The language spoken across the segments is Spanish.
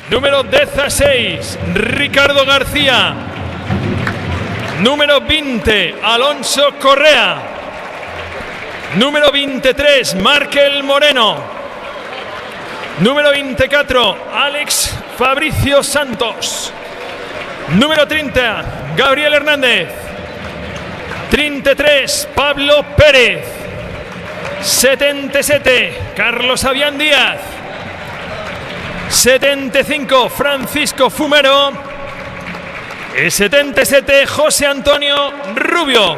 Número 16, Ricardo García. Número 20, Alonso Correa. Número 23, Markel Moreno. Número 24, Alex Fabricio Santos. Número 30, Gabriel Hernández. 33, Pablo Pérez. 77, Carlos Avián Díaz. 75, Francisco Fumero. Y 77, José Antonio Rubio.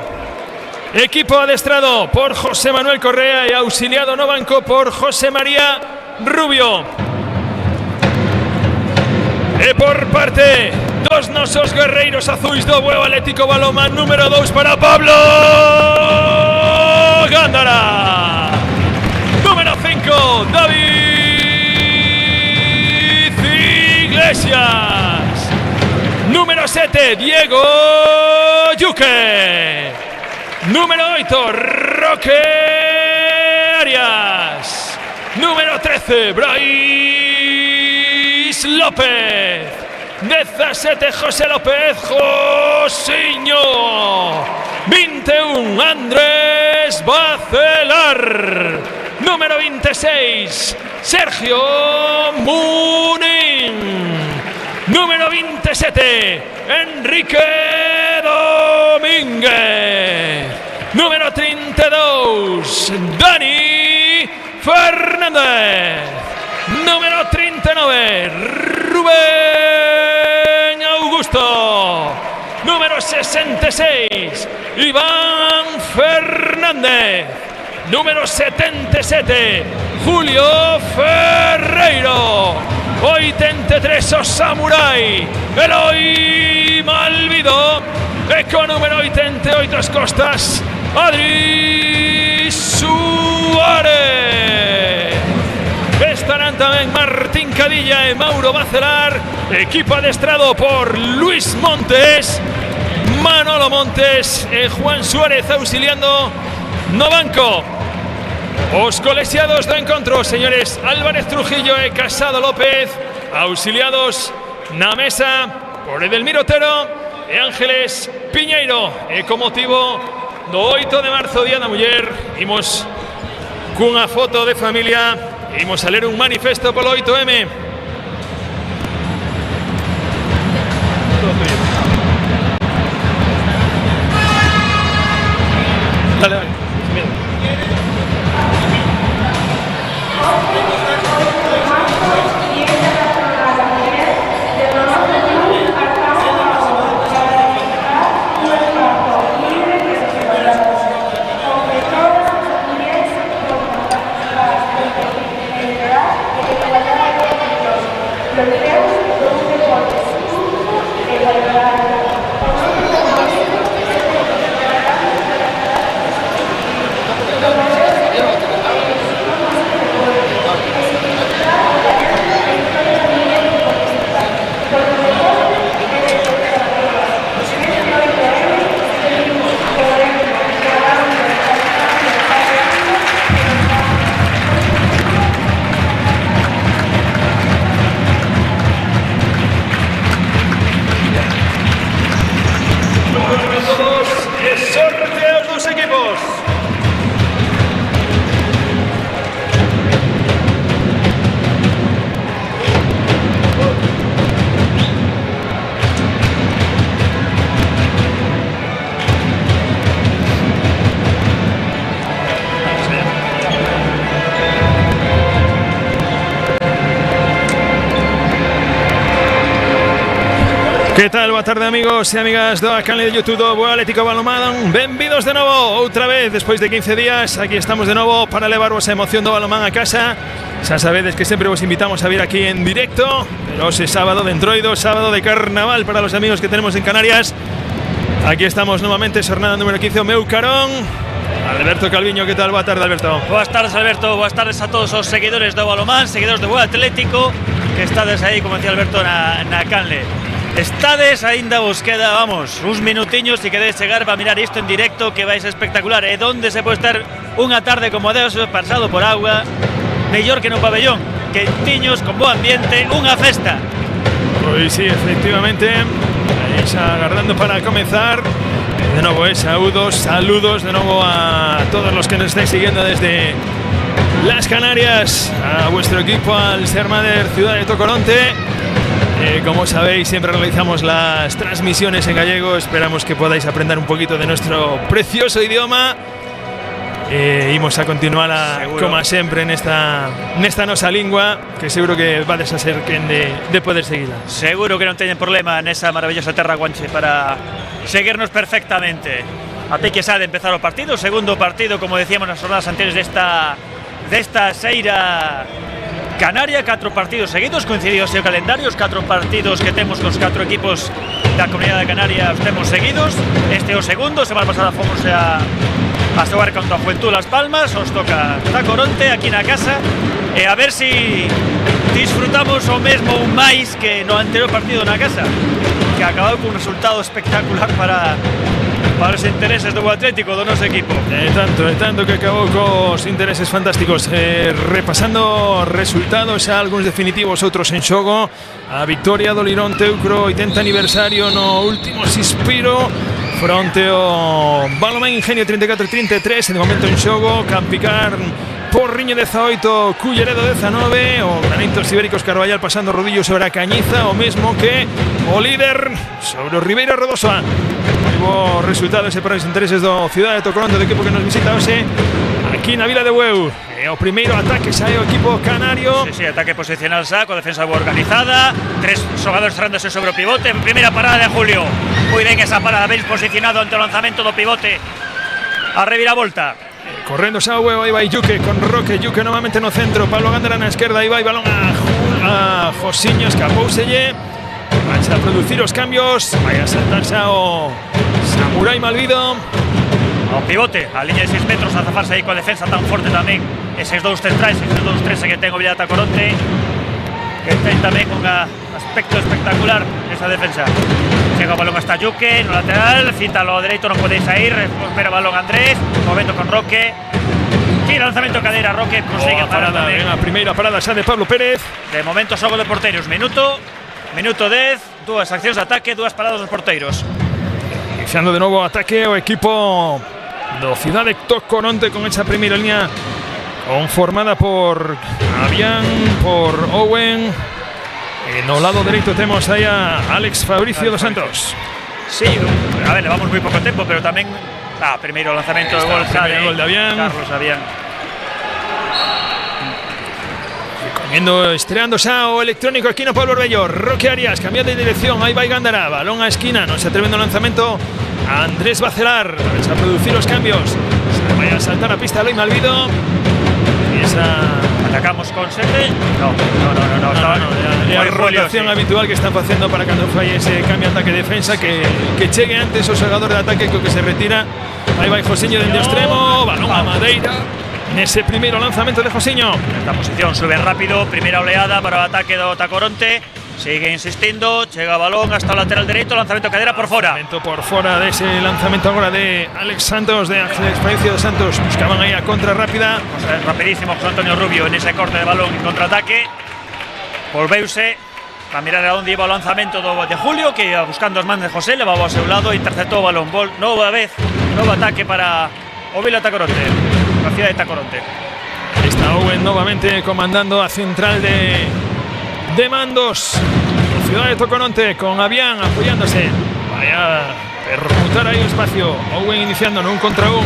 Equipo adestrado por José Manuel Correa y auxiliado no banco por José María Rubio. E por parte dos nosos guerreiros azuis do Bueu Atlético Balonmán, número 2 para Pablo Gándara. Número 5, David Iglesias. Número 7, Diego Yuque. Número 8, Roque Arias. Número 13, Brais López. 17, José López Josiño. 21, Andrés Bacelar. Número 26, Sergio Munín. Número 27, Enrique Domínguez. Número 32, Dani Fernández. Número 39, Rubén Augusto. Número 66, Iván Fernández. Número 77, Julio Ferreiro. 83, o Samurai Eloi Malvido. E co número 88 as costas, Adri Suárez. Estarán tamén Martín Cadilla e Mauro Bacelar. Equipo adestrado por Luis Montes, Manolo Montes e Juan Suárez auxiliando no banco. Os colexiados do encontro, señores Álvarez Trujillo e Casado López, auxiliados na mesa por Edelmiro Otero e Ángeles Piñeiro. E con motivo do 8 de marzo, Día da Muller, imos cunha foto de familia, imos a ler un manifesto polo 8M. Dale, dale. Que tal? Boa tarde, amigos e amigas do canal de YouTube do Bueu Atlético Balonmán. Benvidos de novo, outra vez, despois de 15 días. Aquí estamos de novo para levarvos a emoción do balonmán a casa. Xa sabedes que sempre vos invitamos a vir aquí en directo, pero ese sábado de Entroido, sábado de Carnaval para los amigos que tenemos en Canarias. Aquí estamos novamente, jornada número 15, o meu carón. Alberto Calviño, que tal? Boa tarde, Alberto. Boas tardes, Alberto. Boas tardes a todos os seguidores do balonmán, seguidores do Bueu Atlético, que estades aí, como decía Alberto, na canle. Estades, aínda vos queda, vamos, uns minutiños e queréis chegar para mirar isto en directo, que vai ser espectacular. E donde se pode estar unha tarde como Deus pasado por agua, mellor que no pabellón. quentiños, con buen ambiente, unha festa. Pues sí, efectivamente, agarrando para comenzar. De nuevo, saludos de nuevo a todos los que nos estáis siguiendo desde las Canarias, a vuestro equipo, al Sermader Ciudad de Tocoronte. Como sabéis, siempre realizamos las transmisiones en gallego. Esperamos que podáis aprender un poquito de nuestro precioso idioma. Imos a continuar como sempre nesta nosa lingua, que seguro que vades a ser quen de poder seguila. Seguro que non teñen problema nesa maravillosa terra guanche para seguirnos perfectamente. A pique xa de empezar o partido, o segundo partido, como decíamos nas jornadas anteriores desta Seira Canaria. 4 partidos seguidos, coincididos o calendario, os 4 partidos que temos cos 4 equipos da Comunidade de Canarias temos seguidos. Este é o segundo, semana pasada fomos a xogar contra o Juventud Las Palmas, os toca Tacoronte aquí na casa, e a ver si disfrutamos o mesmo un máis que no anterior partido na casa, que acabou con un resultado espectacular para os intereses do Atlético, do noso equipo. Tanto que acabou cos intereses fantásticos. Repasando resultados, xa algúns definitivos, outros en xogo. A victoria do Lirón Teucro, 80 aniversario no último suspiro fronte ao Balomén Ingenio 34-33, de momento en xogo. Campicar Porriño 18, Culleredo 19, o Granitos Ibéricos Carballal pasando rodillo sobre a Cañiza, o mesmo que o líder sobre o Ribeira Rodosa. Bo resultado ese para os intereses do Ciudad de Tocoronte, do equipo que nos visita hoxe aquí na Vila de Bueu. O primeiro ataque sae o equipo canario. Sí, ataque posicional xa, con defensa organizada, 3 xogadores cerrándose sobre o pivote. Primeira parada de Julio, moi ben esa parada, ben posicionado ante o lanzamento do pivote. A reviravolta. Correndo xa o Bueu, aí vai Yuque con Roque, Yuque novamente no centro, Pablo Gándara na esquerda, aí vai balón a Josiño, escapouselle. Vai a producir os cambios, vai a saltar xa o Samurai Malvido. O pivote, a liña de 6 metros, a zafarse aí coa defensa tan forte tamén. Eses 2 centrais, eses 2-3 que ten o Villa Tacoronte, que ten tamén un aspecto espectacular esa defensa. Chega o balón hasta Yuque, no lateral, cinta ao dereito, non podéis sair, recupera o balón Andrés, movendo con Roque. Tira lanzamento cadeira, Roque consigue parar tamén. A primeira parada xa de Pablo Pérez. De momento xogo de porteiros, minuto 10, 2 accións de ataque, 2 paradas dos porteiros. Iniciando de novo o ataque o equipo do Ciudad de Tocoronte con esa primeira línea conformada por Avián, por Owen. No lado dereito temos aí a Alex Fabricio dos Santos. Sí, a ver, levamos moi pouco tempo, pero tamén primeiro lanzamento de gol de Avián. Carlos Avián. Estreando xa o electrónico aquí no Pablo Orbello. Roque Arias cambiando de dirección, aí vai Gándara, balón a esquina, non se atrevendo o lanzamento Andrés Bacelar, a producir os cambios, se vai a saltar a pista Eloi Malvido. E esa atacamos con 7. No, a rotación habitual que están facendo para cando falle ese cambio ataque-defensa, que chegue antes o xogador de ataque co que se retira. Aí vai Josiño dende o extremo, balón a Madeira. Nese primeiro lanzamento de Josiño. Esta posición sube rápido, primeira oleada para o ataque do Tacoronte. Sigue insistindo, chega o balón hasta o lateral dereito, lanzamento cadera por fora. Lanzamento por fora dese lanzamento agora de Alex Santos, de Alex Fabricio dos Santos. Buscaban aí a contra rápida. Rapidísimo José Antonio Rubio en ese corte de balón en contraataque. Volveuse a mirar a onde iba o lanzamento de Julio, que iba buscando as mans de José, levaba ao seu lado e interceptou o balón. Novo ataque para o Villa Tacoronte, la ciudad de Tacoronte. Está Owen novamente comandando a central de mandos. La ciudad de Tocoronte con Avián apoyándose. Vaya a permutar ahí el espacio. Owen iniciando en un contra un.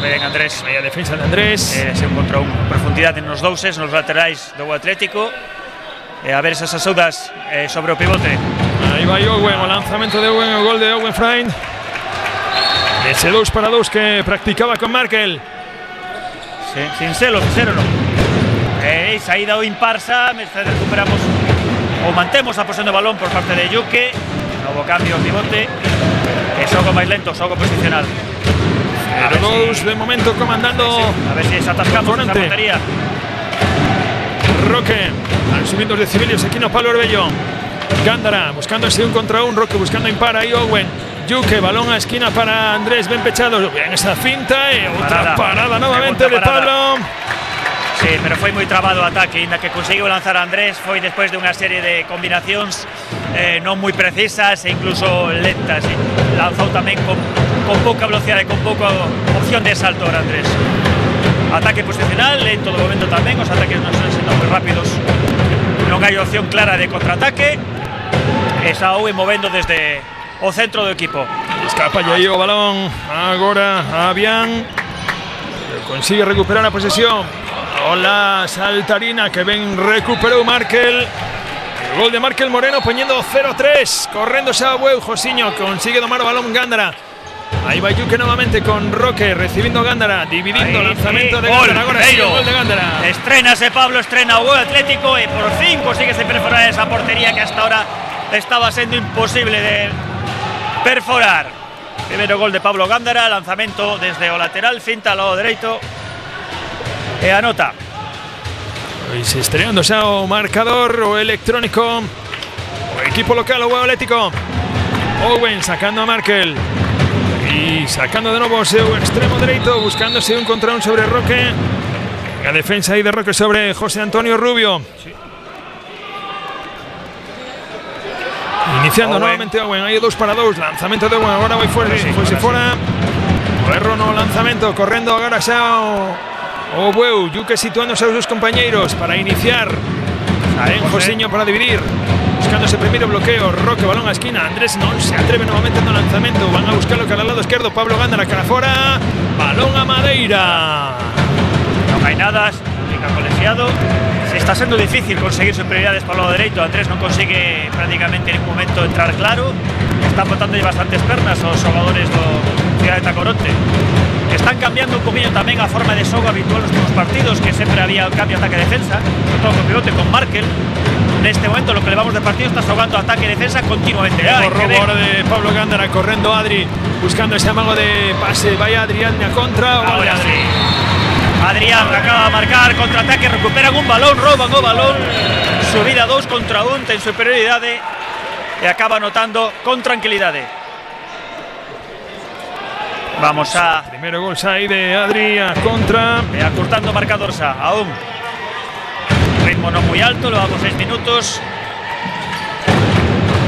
Ben Andrés. Vaya defensa de Andrés. Ese un contra un. Profundidad en los douses, nos laterais do Atlético. A ver esas axudas sobre o pivote. Aí vai Owen, o lanzamento de Owen, o gol de Owen Frein. Ese 2-2 que practicaba con Markel. Sí, Sincero no. Saída o imparsa, recuperamos ou mantemos a posesión de balón por parte de Yuque. Novo cambio pivote. Xogo máis lento, xogo posicional. 0-2 de momento comandando. A ver si atascamos esa portería. Roque, subiendo los decibelios aquí no Pablo Orbello. Gándara buscando ese un contra un, Roque buscando impar ahí Owen. Yuque, balón a esquina para Andrés, ben pechado. Bien esa finta y otra parada nuevamente de Pablo. Sí, pero foi moi trabado o ataque, ainda que conseguiu lanzar a Andrés foi despois de unha serie de combinacións non moi precisas e incluso lentas. Lanzou tamén con pouca velocidade, con pouca opción de salto a Andrés. Ataque posicional, lento do momento tamén, os ataques non son sendo moi rápidos, non hai opción clara de contraataque. E xa Owen movendo desde o centro do equipo. Escapa aí o balón agora a Avián, consigue recuperar a posesión. Hola, Saltarina, que ben recuperou Markel. El gol de Markel Moreno poniendo 0-3. Correndo xa o Bueu, Josiño consigue domar o balón Gándara. Ahí va Yuke nuevamente con Roque, recibiendo Gándara, dividiendo lanzamiento de Gándara. Ahora sí, el gol de Gándara. Estrénase Pablo, estrena o Bueu Atlético y por fin consigue perforar esa portería que hasta ahora estaba siendo imposible de perforar. Primero gol de Pablo Gándara, lanzamento desde o lateral, finta ao lado dereito e anota. E se estreando xa o marcador, o electrónico, o equipo local, o Bueu Atlético. Owen sacando a Markel y sacando de nuevo seu extremo dereito, buscándose un contra un sobre Roque. La defensa ahí de Roque sobre José Antonio Rubio. Sí. Iniciando Owen. Nuevamente Owen, hay 2-2, lanzamento de Owen, agora vai fuera, sí, foi fora. O erro no lanzamento, correndo agora xa o Bueu, Yuque situándose a seus compañeiros para iniciar. Ben Josiño para dividir, buscando ese primeiro bloqueo. Roque, balón a esquina, Andrés non se atreve nuevamente no lanzamento, van a buscarlo cara al lado izquierdo, Pablo Gándara cara fora, balón a Madeira. Non hai nada, fica colegiado. Se está sendo difícil conseguir superioridades para o lado dereito, Andrés non consigue prácticamente en ningún momento entrar claro. Están botando bastantes pernas os xogadores do Cidade Tacoronte. Están cambiando un poquinho tamén a forma de xogo habitual nos últimos partidos, que sempre había un cambio ataque-defensa, sobre todo con pivote, con Markel. Neste momento, lo que levamos de partido, está xogando ataque-defensa continuamente. O robo ahora de Pablo Gándara, correndo Adri, buscando ese amago de pase. Vaya Adrián a contra. Ahora sí. Adrián acaba de marcar, contraataque, recuperan un balón, roban o balón. Subida 2 contra 1, ten superioridade e acaba anotando con tranquilidade. Vamos a... Primero gol aí de Adri a contra. E acurtando o marcador xa, aún. Ritmo non moi alto, levamos 6 minutos.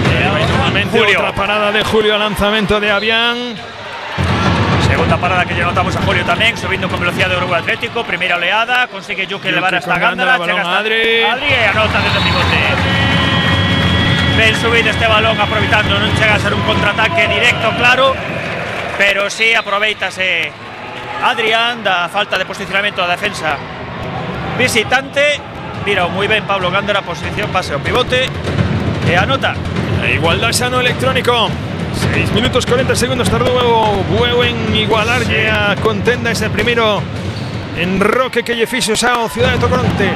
Nuevamente otra parada de Julio, lanzamento de Avián. Segunda parada que ya notamos a Julio tamén, subindo con velocidade do Bueu Atlético. Primeira oleada, consigue Yuque levar hasta Gándara. Balón a Adri. Adri e anota desde pivote. Ben subido este balón, aproveitando, non chega a ser un contraataque directo, claro, pero sí aproveitase Adrián da falta de posicionamento da defensa visitante. Mira moi ben Pablo Gándara, posición, pase ao pivote e anota. A igualdad xa no electrónico. 6 minutos 40 segundos tardou o Bueu en igualar a contenda ese primeiro en Roque que lle fixo xa o Cidade Tocoronte.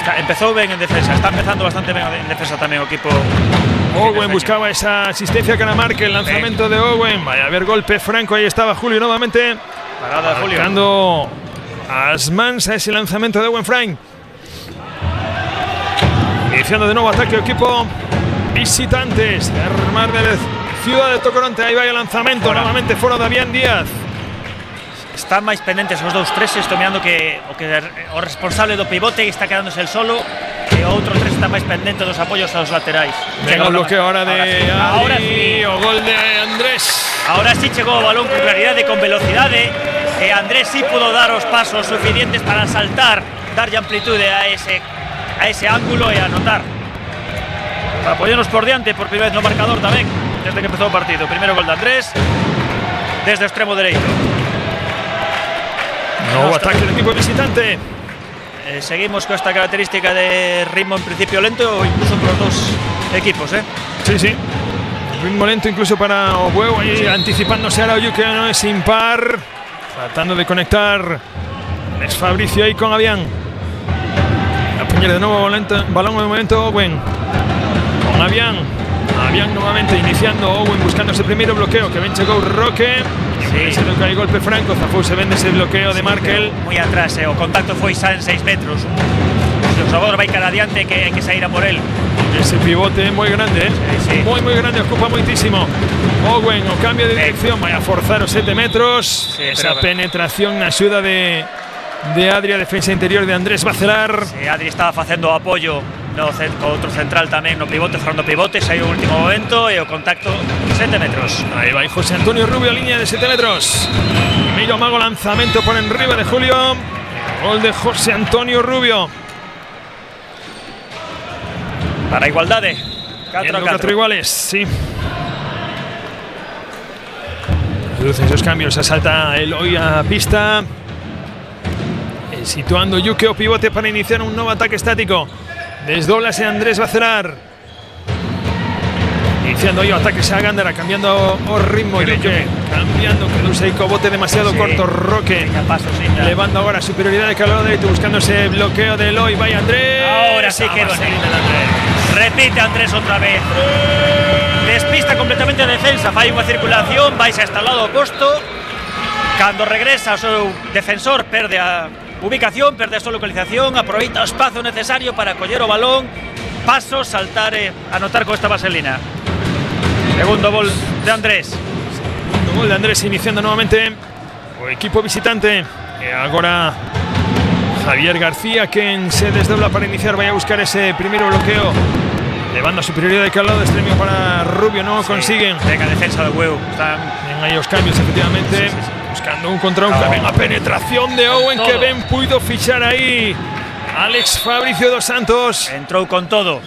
Empezou ben en defensa, está empezando bastante ben en defensa tamén o equipo. Owen buscaba esa asistencia que marque, el lanzamiento de Owen. Vaya a ver, golpe franco, ahí estaba Julio nuevamente. Parada de Julio. Marcando as mans a ese lanzamiento de Owen Frank. Iniciando de nuevo ataque o equipo visitantes. Armar de Cidade Tocoronte, ahí va el lanzamento, nuevamente fora de Avián Díaz. Están máis pendentes os dous treses, tomando que o responsable do pivote está quedándose el solo e o outro tres está máis pendente dos apoios aos laterais. Chega o bloqueo ahora de ahora sí. O gol de Andrés. Ahora sí chegou o balón con claridade, con velocidade, e Andrés sí pudo dar os pasos suficientes para saltar, darlle amplitude a ese ángulo e anotar. Para ponernos por diante por primeira vez no marcador tamén, desde que empezou o partido. Primeiro gol de Andrés desde o extremo dereito. Nuevo ataque del equipo visitante. Seguimos con esta característica de ritmo en principio lento, incluso por los dos equipos. Sí, sí. Ritmo lento incluso para o Bueu, ahí sí. Anticipándose ahora Yuke, no es impar. Tratando de conectar. Es Fabricio ahí con Avián. A puñar de nuevo balón de momento Owen. Con Avián. Avián nuevamente iniciando, Owen buscando ese primeiro bloqueo que ben chegou Roque. Sí. Se que hai golpe franco, Zafou se vende ese bloqueo de Markel. Moi atrás, o contacto foi xa en 6 metros. Se o xogador vai cara adiante que hai que sair a por él. Ese pivote moi grande, sí. Moi grande, ocupa moitísimo. Owen, o cambio de dirección, vai a forzar os 7 metros. Sí, esa penetración na axuda de de Adri, a defensa interior de Andrés Bacelar. Sí, Adri estaba facendo apoio no outro central tamén no pivote, cerrando pivote, saiu o último momento e o contacto 7 metros. Aí vai José Antonio Rubio, línea de 7 metros. Primeiro amago, lanzamento por enriba de Julio. Gol de José Antonio Rubio. Para a igualdade. 4 iguales, sí. Reducen esos cambios, asalta Eloy a pista. Situando Yuke o pivote para iniciar un nuevo ataque estático. Desdoblase Andrés Bacelar. Iniciando ahí o ataques a Gándara, cambiando o ritmo. Yuke cambiando, que luce y bote demasiado corto. Roque levando ahora superioridad de calor derecho, buscando ese bloqueo de Eloy. Vaya Andrés. Ahora sí que va. Repite Andrés otra vez. Despista completamente a defensa. Fai unha circulación, vais hasta o lado oposto. Cando regresa o seu defensor perde a ubicación, perde a súa localización, aproveita o espazo necesario para coller o balón, paso, saltar e anotar con esta vaselina. Segundo gol de Andrés. Segundo gol de Andrés, iniciando nuevamente o equipo visitante. E agora Javier García, quien se desdobla para iniciar, vaya a buscar ese primer bloqueo. Levando superioridad de calado, extremo para Rubio, no consiguen. Venga, defensa de huevo. Están ahí los cambios, efectivamente. Buscando un contra un. Venga, penetración de Owen, que Ben pudo fichar ahí. Alex Fabricio dos Santos. Entró con todo.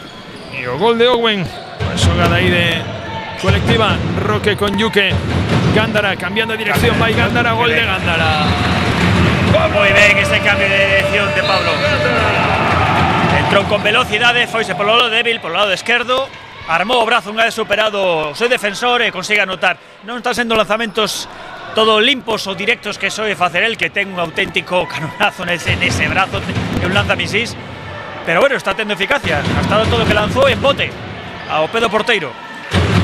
Y o gol de Owen. Pues jugada ahí de colectiva. Roque con Yuke. Gándara cambiando de dirección. Va Gándara, gol de Gándara. Muy bien ese cambio de dirección de Pablo. Entrou con velocidade, foise polo lado débil, polo lado esquerdo, armou o brazo unha vez superado o seu defensor e consigue anotar. Non están sendo lanzamentos todo limpos ou directos que soe facer el, que ten un auténtico canonazo nese brazo e un lanzamisís, pero bueno, está tendo eficacia. Ha estado todo que lanzou en bote ao pé do porteiro.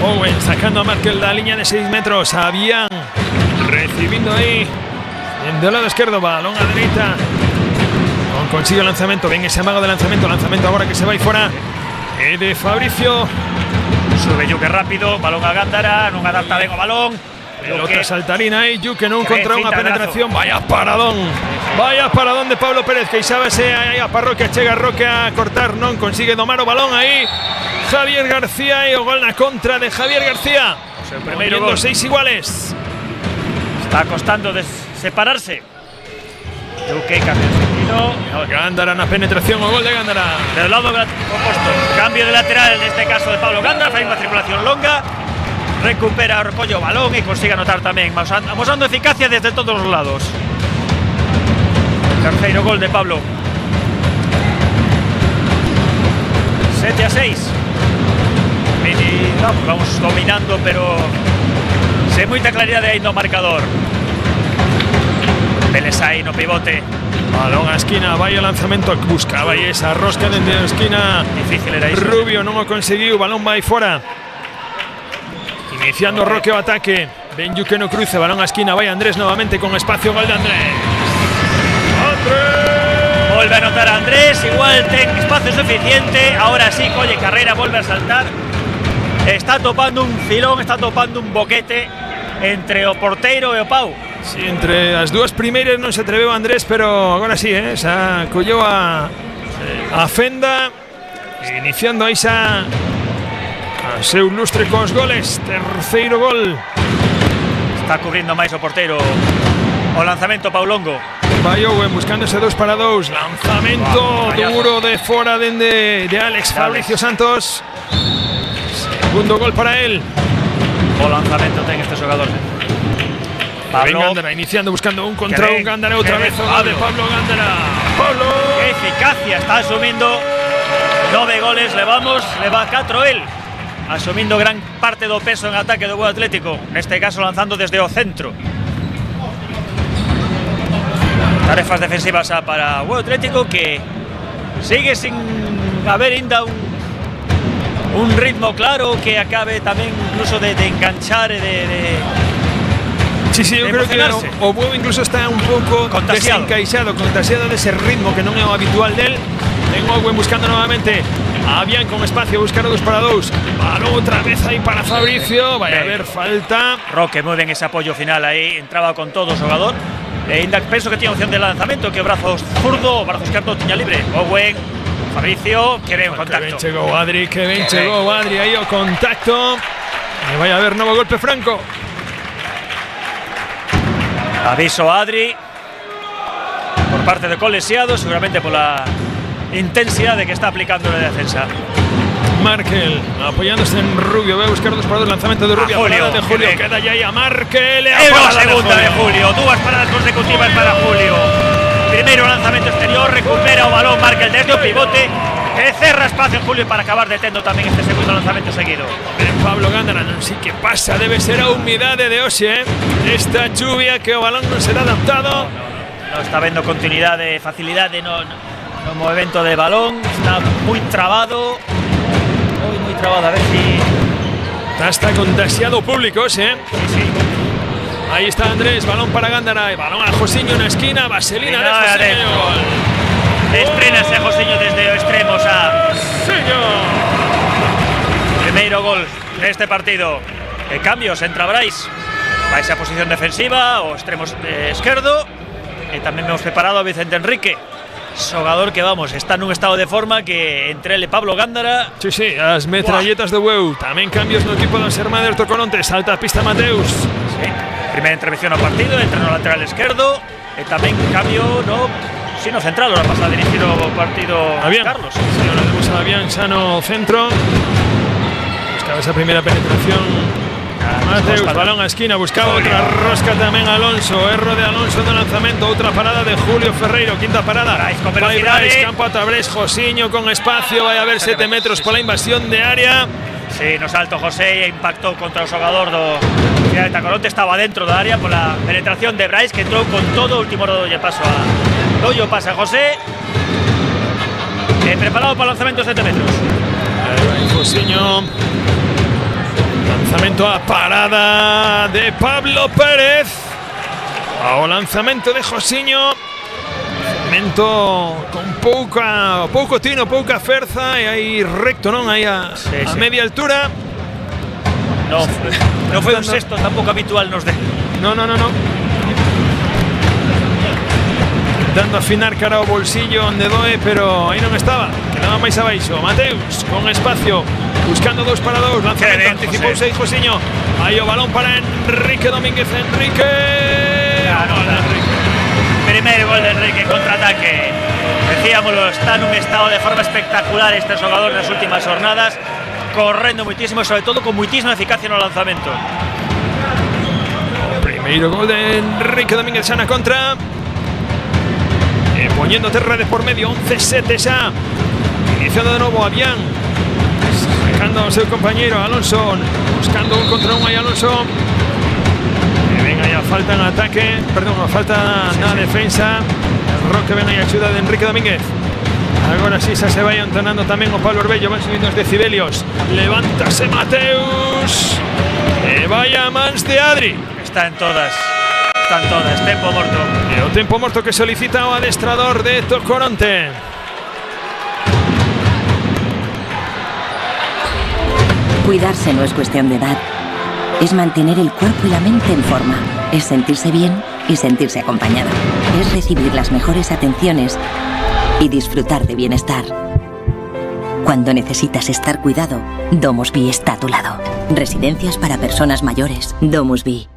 Owen sacando a Markel da línea de 6 metros. Avián recibiendo ahí del lado izquierdo, balón a derecha. Consigue el lanzamiento, ven ese amago de lanzamiento ahora que se va ahí fuera de Fabricio. Sube Yuke rápido, balón a Gándara, non adapta ben o balón. Pelota saltarina ahí, Yuke non contra unha penetración. Vaya paradón de Pablo Pérez, que sábese aí a parroquia, chega Roque a cortar, non consigue domar o balón aí. Javier García e o gol na contra de Javier García. O primeiro gol, 6 iguales. Está costando de separarse. Yuke cambia de sentido. Gándara na penetración, o gol de Gándara. Del lado opuesto, cambio de lateral, en este caso de Pablo Gándara, fai unha circulación longa, recupera o recollo o balón e consigue anotar tamén, amosando eficacia desde todos os lados. Terceiro gol de Pablo. 7-6. Vamos dominando, pero sen moita claridade aí no marcador. Vélez aí no pivote. Balón a esquina, vai o lanzamento, buscaba aí esa rosca dende a esquina. Difícil era iso. Rubio non o conseguiu, balón vai fora. Iniciando Roque o ataque. Ben Yuke no cruce, balón a esquina, vai Andrés novamente con espacio, gol de Andrés. ¡Andrés! Volve a anotar a Andrés, igual ten espacio suficiente. Ahora sí, colle carrera, volve a saltar. Está topando un filón, está topando un boquete entre o porteiro e o Pau. Sí, entre as dúas primeiras non se atreveu Andrés, pero agora sí, xa colleu a fenda, iniciando aí xa a seu lustre cos goles. Terceiro gol. Está cubrindo máis o porteiro. O lanzamento Paulongo. Vai Owen buscando ese 2 para 2. Lanzamento duro de fora de Alex Fabricio Santos. Segundo gol para él. O lanzamento ten este xogador. Pablo Gándara iniciando, buscando un contra un. Gándara otra vez. Gol de Pablo Gándara. Pablo. Qué eficacia, está asumiendo 9 goles, leva 4 él. Asumindo gran parte do peso en ataque do Bueu Atlético. Neste caso lanzando desde o centro. Tarefas defensivas para o Bueu Atlético, que sigue sin haber ainda un ritmo claro que acabe tamén incluso de enganchar e de Sí, eu creo que o Bueu incluso está un pouco desencaixado, contagiado dese ritmo que non é o habitual del. Ten Owen buscando novamente a Avián con espacio, buscar 2 para 2. Balón outra vez aí para Fabricio. Vai a haber falta. Roque moi ben ese apoio final aí, entraba con todo o xogador. penso que tiña opción de lanzamento, que o brazo zurdo, o brazo esquerdo tiña libre. Owen, Fabricio, que ben o contacto. Que ben chegou Adri, que ben chegou Adri, aí o contacto. E vai a haber novo golpe franco. Aviso a Adri por parte de Colesiado, seguramente por la intensidad de que está aplicando la defensa. Markel apoyándose en Rubio, va a buscar dos paradas, lanzamiento de Rubio, Julio, de Julio, queda ya ahí a Markel. La segunda de Julio, dúas paradas consecutivas para Julio. Primero lanzamento exterior, recupera o balón Markel desde o pivote, cerra espacio Julio para acabar detendo tamén este segundo lanzamento seguido. Pablo Gándara, non sei que pasa, debe ser a humidade de hoxe, esta chuvia que o balón non será adaptado. No está vendo continuidade, facilidade no movimento de balón, está moi trabado. Muy trabado, a ver si está contagiado público, sí. Ahí está Andrés, balón para Gándara, balón a Josiño en la esquina, vaselina de Josiño. Desprénase Josiño desde o extremo xa. Primeiro gol neste partido. Cambios, entra Brais, vai a posición defensiva, o extremo esquerdo, e tamén hemos preparado a Vicente Enrique. Xogador que, vamos, está nun estado de forma que entre ele Pablo Gándara. Sí, as metralletas de Bueu. Tamén cambios no equipo dos hermanos Tocoronte. Salta a pista Mateus. Sí, primeira intervención ao partido, entra no lateral esquerdo. E tamén cambio no central, ahora pasa a dirigir o partido Avián. Carlos. Sí, ahora vemos a Avián Sano centro. Buscaba esa primera penetración Mateus, balón a esquina, buscaba outra rosca tamén Alonso, erro de Alonso no lanzamento, outra parada de Julio Ferreiro, quinta parada, Brais con velocidade, campo a Tabrés, Josiño con espacio, vai a haber 7 metros pola invasión de área. Sí, no salto José, impactou contra o xogador do Tocoronte, estaba dentro da área pola penetración de Brais, que entrou con todo, o último dolle paso a José, preparado para o lanzamento 7 metros. Josiño. Lanzamento a parada de Pablo Pérez. Ao lanzamento de Josiño. Lanzamento con pouco tino, pouca ferza e aí recto, non? Aí a media altura. Non foi un sexto tampouco habitual nos de. No. Intentando afinar cara ao bolsillo onde doe, pero aí non estaba. Quedaba máis abaixo. Mateus con espacio, buscando 2 para 2. Lanzamento, anticipouse aí Josiño. Aí o balón para Enrique Domínguez. Enrique. Primeiro gol de Enrique en contraataque. Decíamoslo, está nun estado de forma espectacular este xogador nas últimas jornadas, correndo muitísimo e sobre todo con muitísima eficacia no lanzamento. Primeiro gol de Enrique Domínguez xa na contra. Poniendo terra de por medio, 11-7 xa. Iniciando de novo Avián, sacando ao seu compañeiro Alonso, buscando un contra un aí Alonso. E ven aí a falta en ataque, perdón, a falta na defensa. Roque ven aí a axuda de Enrique Domínguez. Agora sí xa se vai entonando tamén o Pablo Orbello, van subindo os decibelios. Levántase Mateus e vai a mans de Adri. Están todas, tempo morto. E o tempo morto que solicita o adestrador de Tocoronte. Cuidarse no es cuestión de edad. Es mantener el cuerpo y la mente en forma. Es sentirse bien y sentirse acompañado. Es recibir las mejores atenciones y disfrutar de bienestar. Cuando necesitas estar cuidado, DomusVi está a tu lado. Residencias para personas mayores. DomusVi.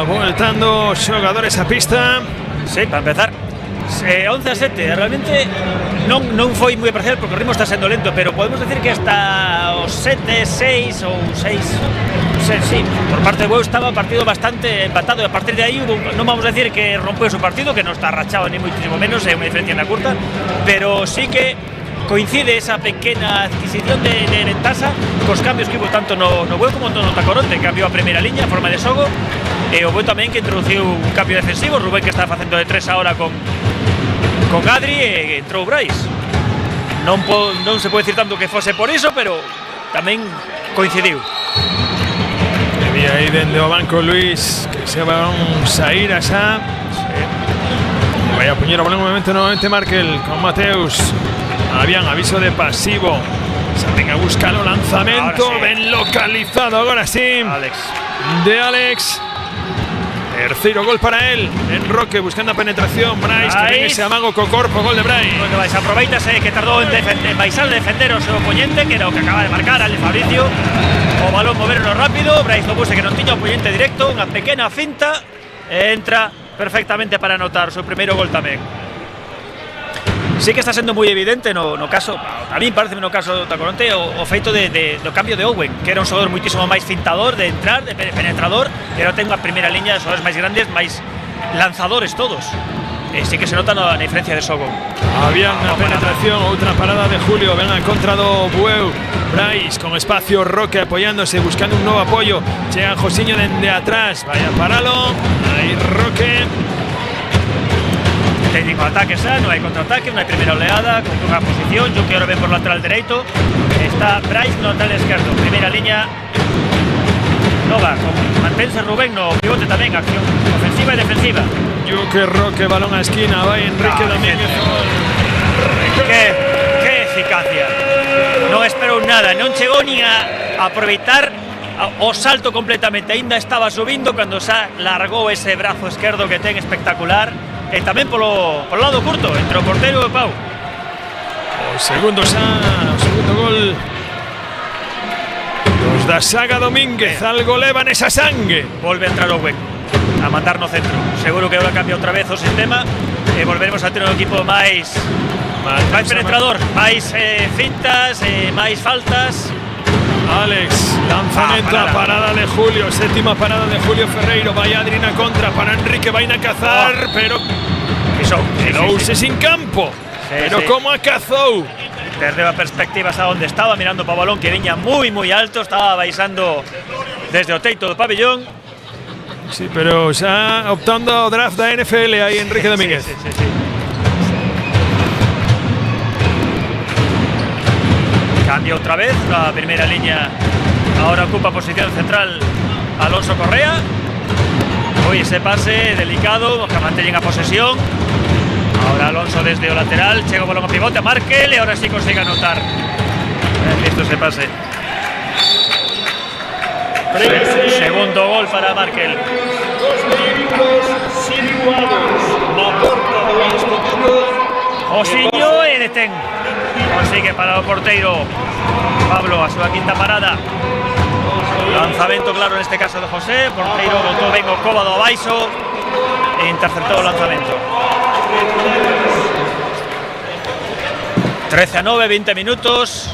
Voltando xogadores a pista. Sí, para empezar 11-7, realmente non foi moi apreciado porque o ritmo está sendo lento, pero podemos decir que hasta os 7-6 ou 6, sí, por parte de Bueu estaba o partido bastante empatado e a partir de aí non vamos a decir que rompeu o seu partido, que non está rachado ni muitísimo menos, é unha diferencia na curta, pero sí que coincide esa pequena adquisición de Tasa cos cambios que hubo tanto no Bueu como no Tacoronte. Cambiou a primeira liña a forma de xogo, e o Bueu tamén que introduciu un cambio defensivo. Rubén, que está facendo de 3 ahora con Adri, e entrou Brais. Non se pode dicir tanto que fose por iso, pero tamén coincidiu. E aí dende o banco Luis, que se van sair a xa. Vai a poñer o balón novamente Markel con Mateus. Habían aviso de pasivo. Salen a buscar o lanzamento. Sí. Ben localizado agora sí. De Alex. Terceiro gol para él. En Roque buscando a penetración. Brais, que ven ese amago co corpo. Gol de Brais. Onde vais, aproveitase que tardou en baixar de defender o seu oponente, que era o que acaba de marcar al de Fabricio. O balón moverlo rápido. Brais no puse que non tiña oponente directo. Unha pequena finta. Entra perfectamente para anotar o seu primeiro gol tamén. Sí que está sendo moi evidente no caso, a mí parece no caso do Tacoronte, o feito do cambio de Owen, que era un xogador moitísimo máis fintador, de entrar, de penetrador, e agora ten unha primeira liña de xogadores máis grandes, máis lanzadores todos. Sí que se nota na diferencia de xogo. Había unha penetración, outra parada de Julio, ven a contra do Bueu. Brais con espacio, Roque apoyándose, buscando un novo apoio. Chega Josiño dende atrás, vaya a paralo. Aí Roque. Técnico de ataque xa, non hai contraataque, non hai primeira oleada, con unha posición. Yo que ahora ven por lateral dereito. Está Brais no lateral esquerdo. Primeira liña nova, mantense Rubén no pivote tamén, acción ofensiva e defensiva. Yuque, Roque, balón a esquina, vai Enrique Domínguez. Que eficacia. Non esperou nada, non chegou nin a aproveitar o salto completamente. Ainda estaba subindo cando xa largou ese brazo esquerdo que ten espectacular. E tamén polo lado curto, entre o portero e o Pau. O segundo gol dos da saga Domínguez. Algo leva nesa sangue. Volve a entrar Owen a mandar no centro. Seguro que agora cambia outra vez o sistema e volveremos a ter un equipo máis penetrador, máis fintas, máis faltas. Alex, lanzamento a parada de Julio, séptima parada de Julio Ferreiro. Vai Adri na contra para Enrique, vai na cazar, pero quedouse sin campo. Pero como a cazou. Perdeu a perspectiva a onde estaba, mirando para o balón que viña moi alto, estaba baixando desde o teito do pabellón. Sí, pero xa optando ao draft da NFL aí Enrique Domínguez. Sí. Cambia outra vez a primeira liña. Ahora ocupa posición central Alonso Correa. Hoy ese pase delicado, que mantén a posesión. Ahora Alonso desde o lateral, chega o balón a pivote a Markel e ahora sí consigue anotar. Listo ese pase. Segundo gol para Markel. Josiño e detén. Consigue para o porteiro Pablo a súa quinta parada. Lanzamento claro neste caso de José. Porteiro botou ben o cóbado abaixo e interceptou o lanzamento. 13-9, 20 minutos.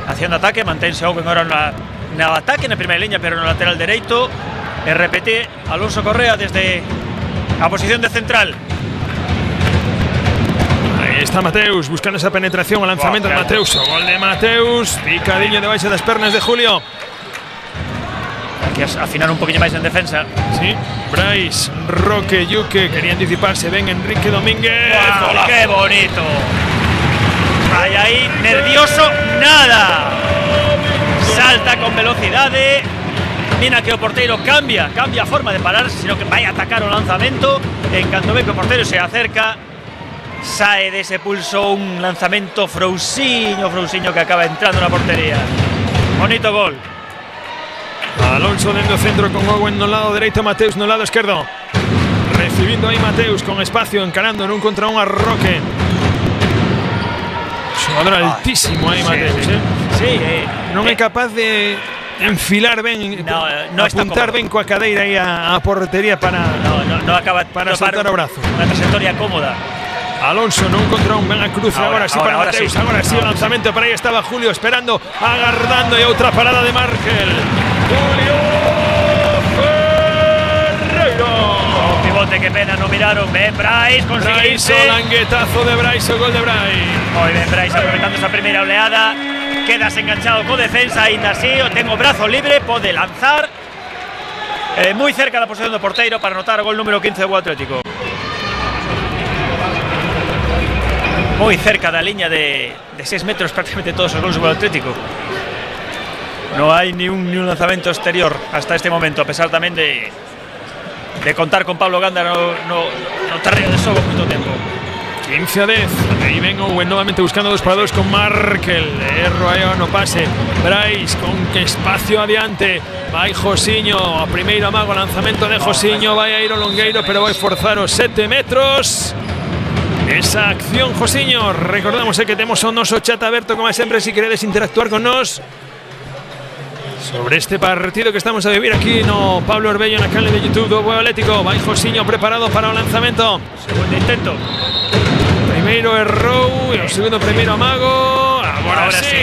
Haciendo ataque, mantense Owen ahora no ataque na primeira liña, pero no lateral dereito. E repete Alonso Correa desde a posición de central. Ahí está Mateus buscando esa penetración, o lanzamento de Mateus. O gol de Mateus, picadiño debaixo das pernas de Julio. Aquí afinar un poquinho máis en defensa. Sí, Brais, Roque, Yuque quería anticiparse, ven Enrique Domínguez. ¡Wow, qué bonito! Aí, nervioso, nada. Salta con velocidade. Mira que o porteiro cambia a forma de parar, sino que vai a atacar o lanzamento. En canto ve que o porteiro se acerca, sae dese pulso un lanzamento frousiño que acaba entrando na portería. Bonito gol. Alonso dentro do centro con Owen no lado dereito, Mateus no lado esquerdo. Recibindo aí Mateus con espacio, encarando en un contra un a Roque. Xogador altísimo aí Mateus, non é capaz de enfilar ben, apuntar ben coa cadeira aí a portería para soltar o brazo. Unha trayectoria cómoda. Alonso non contra un, ben a cruz agora sí para Mateus, agora sí o lanzamento, por aí estaba Julio esperando, agardando, e outra parada de Markel. Julio Ferreiro. O pivote Fíjate qué pena, no miraron. Ven, Bryce, Bryce, o languetazo de Bryce, o gol de Bryce. Muy bien, Bryce, aprovechando esa primera oleada. Quedas enganchado con defensa, ainda así. O tengo brazo libre, puede lanzar. Muy cerca de la posición de porteiro para anotar el gol número 15 de Boa Atlético. Muy cerca de la línea de 6 metros prácticamente todos los goles de Boa Atlético. No hay ni un lanzamiento exterior hasta este momento, a pesar también de contar con Pablo Gándara no terreno de xogo moito tempo. 15 a 10. Aí ven Owen novamente buscando 2-2 con Markel. Erro aí no pase. Bryce con espacio adiante. Vai Josiño, a primeiro amago, lanzamento de Josiño. Vai a ir o longueiro, pero vai forzar os 7 metros. Esa acción, Josiño. Recordamos que temos o noso chat aberto, como sempre, se queredes interactuar con nós sobre este partido que estamos a vivir aquí no Pablo Orbello na canal de YouTube do Boa Atlético. Vai Josiño preparado para o lanzamento. Segundo intento. Primeiro errou e o segundo primeiro amago. Agora sí.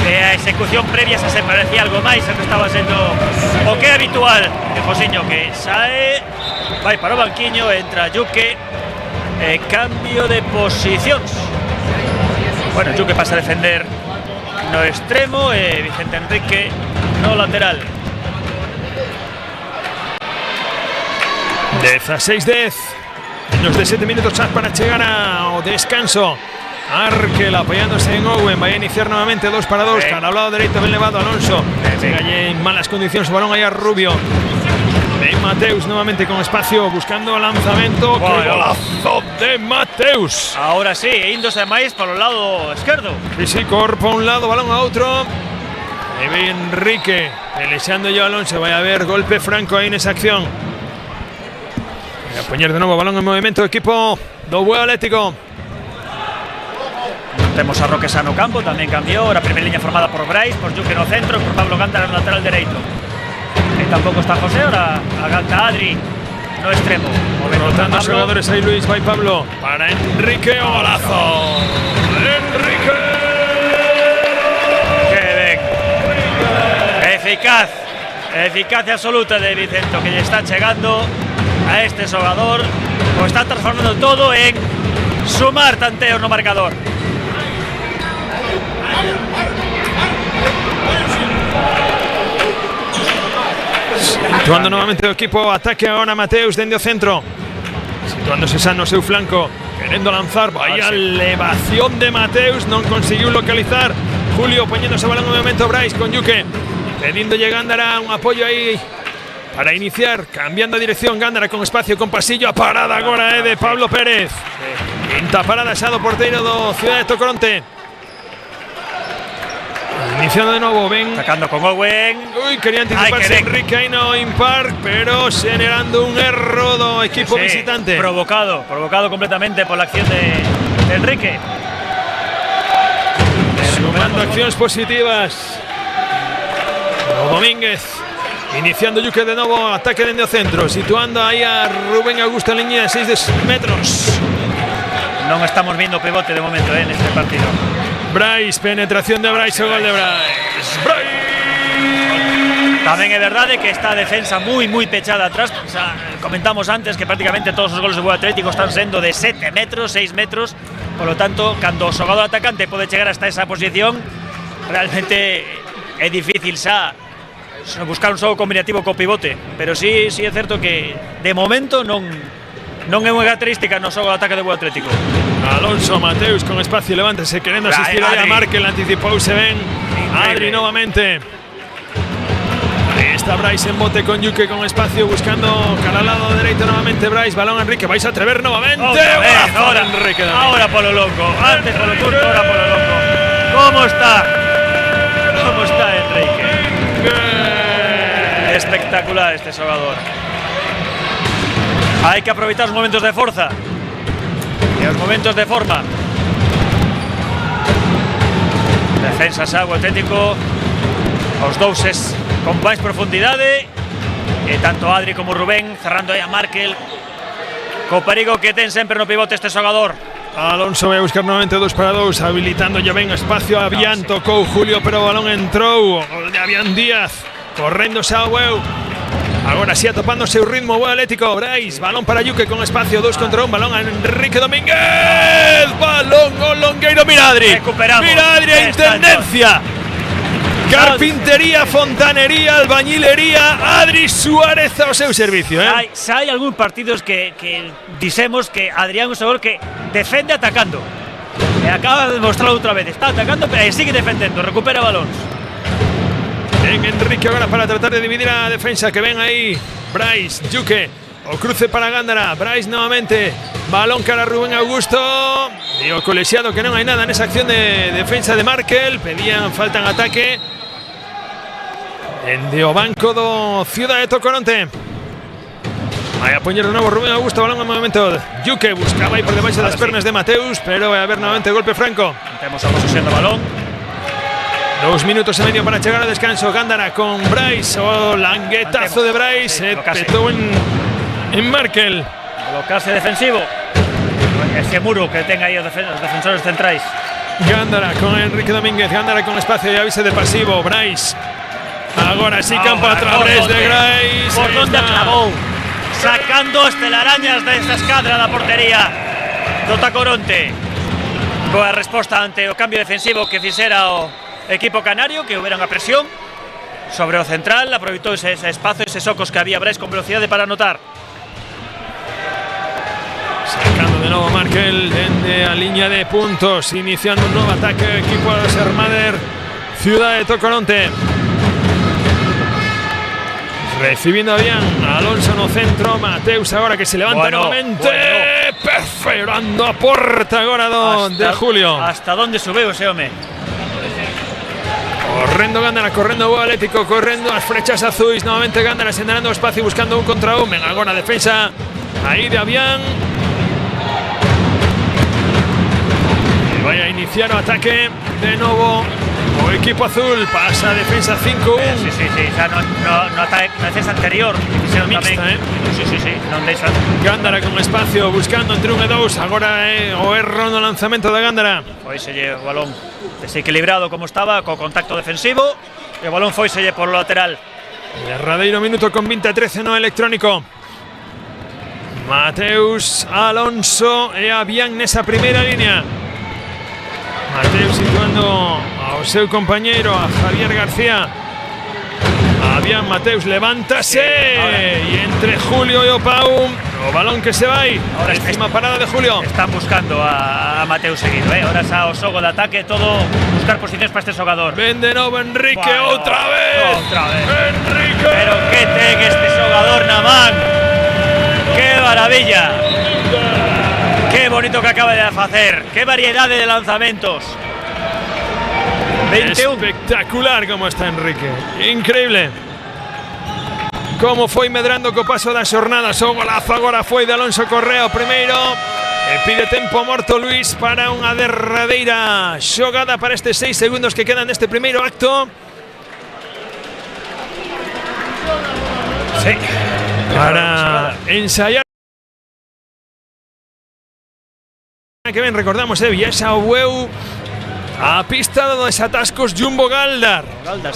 A execución previa se parecía algo máis, que estaba sendo o que é habitual de Josiño, que sae, vai para o banquiño, entra Yuque, cambio de posicións. Bueno, Yuque pasa a defender no extremo, Vicente Enrique no lateral. 16-10. Menos de 7 minutos para chegar ao descanso. Markel apoyándose en Owen. Vai a iniciar nuevamente 2-2. Cara al lado derecho, ben levado Alonso. Llega en malas condiciones. Balón allá Rubio. Ven Mateus nuevamente con espacio, buscando lanzamento. ¡Qué golazo de Mateus! Ahora sí, índose máis para o lado esquerdo. Sí, corpo a un lado, balón a outro. E ve Enrique pelexando yo Alonso. Vai a haber golpe franco aí nesa acción. Voy a poñer de novo balón en movimento. Equipo do Boa Atlético. Temos a Roque Sano campo, tamén cambiou. A primeira liña formada por Bryce, por Yuque no centro, por Pablo Gándara no lateral dereito. E tampouco está José, ahora aganta Adri no extremo. Rotando os xogadores aí, Luis, vai Pablo. Para Enrique, o golazo. Enrique. Que ben. Eficaz. Eficacia absoluta de Vicento, que lle está chegando a este xogador. O está transformando todo en sumar tanteos no marcador. Situando nuevamente o equipo, ataque agora Mateus dende o centro. Situándose Sano seu flanco, querendo lanzar. Vaya elevación de Mateus, non conseguiu localizar. Julio poñéndose balón no momento, Bryce con Yuque. Pedíndolle Gándara un apoyo aí para iniciar, cambiando a dirección. Gándara con espacio, con pasillo. A parada agora de Pablo Pérez. Quinta parada xa do porteiro do Ciudad de Tocoronte. Iniciando de nuevo, ven. Sacando con Owen. Uy, quería anticiparse Enrique aí no Impark, pero generando un erro do equipo visitante. Provocado completamente por la acción de Enrique. Sumando acciones positivas. Domínguez. Iniciando Yuque de nuevo, ataque dende o centro. Situando aí a Rubén Augusto en línea de 6 metros. Non estamos viendo pivote de momento en este partido. Bryce, penetración de Bryce, o gol de Bryce. Tamén é verdade que esta defensa moi pechada atrás. O sea, comentamos antes que prácticamente todos os goles de Boa Atlético están sendo de 7 metros, 6 metros. Por lo tanto, cando o xogador atacante pode chegar hasta esa posición, realmente é difícil xa buscar un xogo combinativo co pivote. Pero sí é certo que de momento non é unha característica no xogo de ataque de Boa Atlético. Alonso, Mateus con espacio, levántese, queriendo asistir a Markel, anticipó, se ven. Adri nuevamente. Ahí está Bryce en bote con Yuque con espacio, buscando cara al lado derecho nuevamente Bryce, balón Enrique, vais a atrever nuevamente. Ahora Enrique, ahora por lo loco, antes por lo turco, ahora por lo loco. ¿Cómo está Enrique? Espectacular este xogador. Hay que aprovechar los momentos de fuerza y los momentos de forma. Defensa xa Boa Atlético. Os douses con máis profundidade. E tanto Adri como Rubén cerrando aí a Markel. Co perigo que ten sempre no pivote este xogador. Alonso vai a buscar nuevamente 2-2, habilitando ya ben espacio. Avián tocou Julio, pero o balón entrou. Gol de Avián Díaz. Correndo Saúl. Agora sí atopándose o ritmo o Atlético. Brais, balón para Yuque con espacio, 2 contra 1, balón a Enrique Domínguez. Balón o Longueiro, Miradri. Miradri a intendencia. Carpintería, fontanería, albañilería, Adri Suárez ao seu servicio. Hai algún partidos que dixemos que Adrián é un xogador que defende atacando. E acaba de demostrarlo outra vez. Está atacando, pero sigue defendendo, recupera balóns. En Enrique agora para tratar de dividir a defensa, que ven aí Brais, Yuque, o cruce para Gándara, Brais nuevamente, balón cara a Rubén Augusto, e o colexiado que non hai nada nesa acción de defensa de Markel, pedían falta en ataque, dende o banco do Ciudad de Tocoronte. Vai a poñer de novo Rubén Augusto, balón en movimento, Yuque buscaba aí por debaixo das pernas de Mateus, pero vai a haber nuevamente golpe franco. Temos a posesión do balón. 2 minutos e medio para chegar ao descanso. Gándara con Brais, o languetazo de Brais, petou en Markel. Bloquearse defensivo. Ese muro que ten aí os defensores centrais. Gándara con Enrique Domínguez, Gándara con espacio e avise de pasivo. Brais, agora sí campo a través de Brais. Por donde aclavou, sacando as telarañas desta escadra da portería do Tacoronte. Boa resposta ante o cambio defensivo que fixera o equipo canario, que houberan a presión sobre o central, aproveitou ese espazo, eses socos que había Brais con velocidade para anotar. Sacando de novo Markel dende a liña de puntos, iniciando un novo ataque equipo de Sermader Ciudad de Tocoronte. Recibiendo bien Alonso no centro, Mateus agora que se levanta nuevamente, perforando a porta agora de Julio. Hasta onde subeu ese home? Correndo Gándara, correndo o Atlético, correndo as flechas azuis, novamente Gándara senando o espacio buscando 1 contra 1. Agora a defensa aí de Avián. E vai a iniciar o ataque de novo o equipo azul, pasa a defensa 5-1. Sí, xa na defensa anterior mixta, Sí, non deixa. Gándara con espacio, buscando entre 1 e 2. Agora o erro no lanzamento de Gándara. Foiselle o balón desequilibrado como estaba, co contacto defensivo, e o balón foiselle por o lateral. Derradeiro minuto con 20-13 no electrónico. Mateus, Alonso e Avián nesa primeira línea. Mateus situando ao seu compañeiro, a Javier García. Avián, Mateus, levántase. E entre Julio e o Pau, o balón que se vai. Ahora encima parada de Julio. Están buscando a Mateus seguido, Ahora xa o xogo de ataque, todo buscar posicións para este xogador. Ven de novo Enrique, outra vez. Enrique. Pero que ten este xogador na man. Que maravilla. Qué bonito que acaba de facer. Qué variedade de lanzamentos. 21. Espectacular como está Enrique. Increíble. Como foi medrando co paso das xornadas. O golazo agora foi de Alonso Correa o primeiro. E pide tempo morto Luis para unha derradeira xogada para estes 6 segundos que quedan deste primeiro acto. Sí. Para ensayar. Que ben recordamos, Viesa Obueu a pista dos atascos Jumbo Galdar,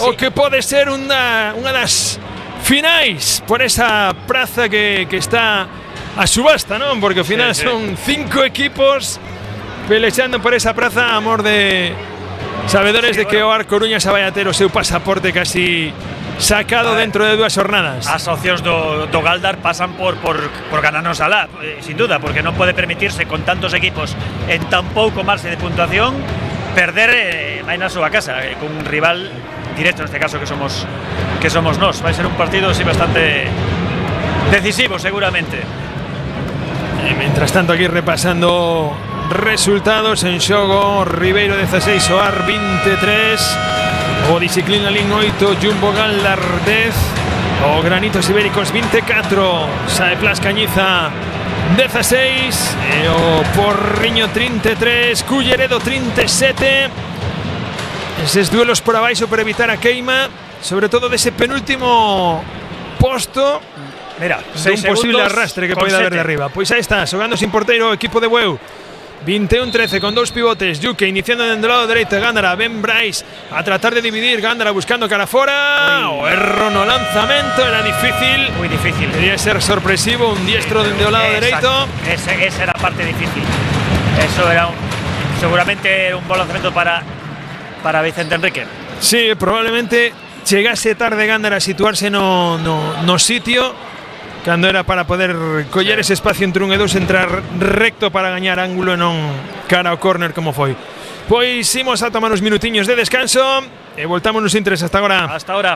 o que pode ser unha das finais por esa praza que está a subasta, non? Porque ao final son 5 equipos pelexando por esa praza, amor de sabedores de que o Ar Coruña xa vai a ter o seu pasaporte casi sacado dentro de 2 jornadas. As opcións do Galdar pasan por ganarnos alá, sin duda, porque non pode permitirse con tantos equipos en tan pouco marxe de puntuación perder vai na súa casa con un rival directo, neste caso que somos nós. Vai ser un partido así bastante decisivo seguramente. E mientras tanto aquí repasando resultados en xogo, Ribeiro 16, Oar 23, o Disciplina Lin 8, Jumbo Galdar 10, o Granitos Ibéricos 24, Saeplas Cañiza 16, e o Porriño 33, Culleredo 37. Eses duelos por abaixo para evitar a queima, sobre todo dese penúltimo posto. Mira, un posible arrastre que pode haber de arriba. Pois aí está, xogando sin porteiro o equipo de Bueu. 21-13 con dos pivotes. Yuke iniciando desde el lado derecho. Gándara, Ben Bryce a tratar de dividir. Gándara buscando cara afuera. O erro no lanzamiento, era difícil. Muy difícil. Quería ser sorpresivo, un diestro desde el lado derecho. Esa era parte difícil. Eso era seguramente un buen lanzamiento para Vicente Enrique. Sí, probablemente llegase tarde Gándara a situarse no sitio cando era para poder coller ese espacio entre un e dos, entrar recto para gañar ángulo e non cara ao córner como foi. Pois imos a tomar uns minutiños de descanso e voltamos nos intres hasta agora. Hasta ahora.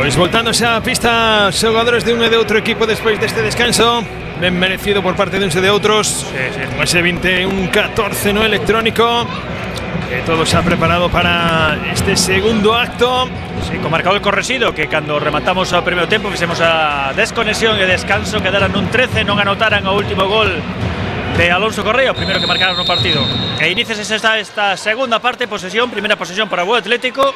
Pois voltándose á pista os xogadores de un e de outro equipo despois deste descanso. Ben merecido por parte de uns e de outros. Con ese 21-14 no electrónico. Todo se ha preparado para este segundo acto. Sí, con marcador corresido, que cando rematamos o primeiro tempo fixemos a desconexión e descanso, quedaran nun 13, non anotaran o último gol de Alonso Correa, o primeiro que marcaron no partido. E inicias esta segunda parte, posesión, primeira posesión para o Atlético,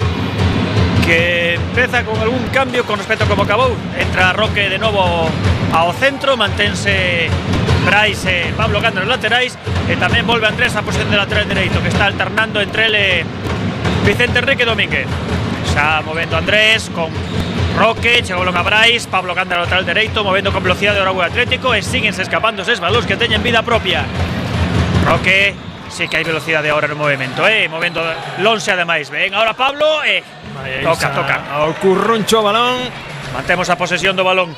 que empeza con algún cambio con respecto a como acabou. Entra Roque de novo ao centro, mantense Brais e Pablo Gándara os laterais, e tamén volve Andrés a posición de lateral dereito, que está alternando entre ele Vicente Enrique Domínguez. Xa movendo Andrés con Roque, chegou a Brais, Pablo Gándara lateral dereito, movendo con velocidade o Aragua Atlético, e síguense escapando eses balóns que teñen vida propia. Roque, sí que hai velocidade agora no movimento, movendo lonxe ademais. Ben, agora Pablo, toca. Ao curruncho o balón. Mantemos a posesión do balón.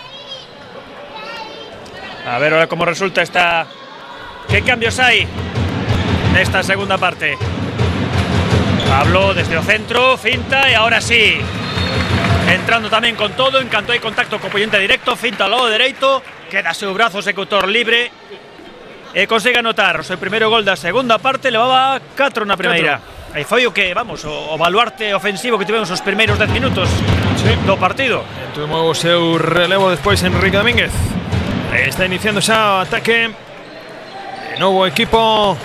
A ver ahora como resulta esta. ¿Qué cambios hay nesta segunda parte? Pablo desde o centro, finta e ahora sí. Entrando tamén con todo, en canto hai contacto co oponente directo, finta ao lado dereito, queda seu brazo executor libre e consegue anotar o seu primeiro gol da segunda parte, levaba 4 na primeira. Aí foi o que, vamos, o baluarte ofensivo que tivemos os primeiros 10 minutos do partido. Tomou o seu relevo despois Enrique Domínguez. Está iniciando xa o ataque. De novo equipo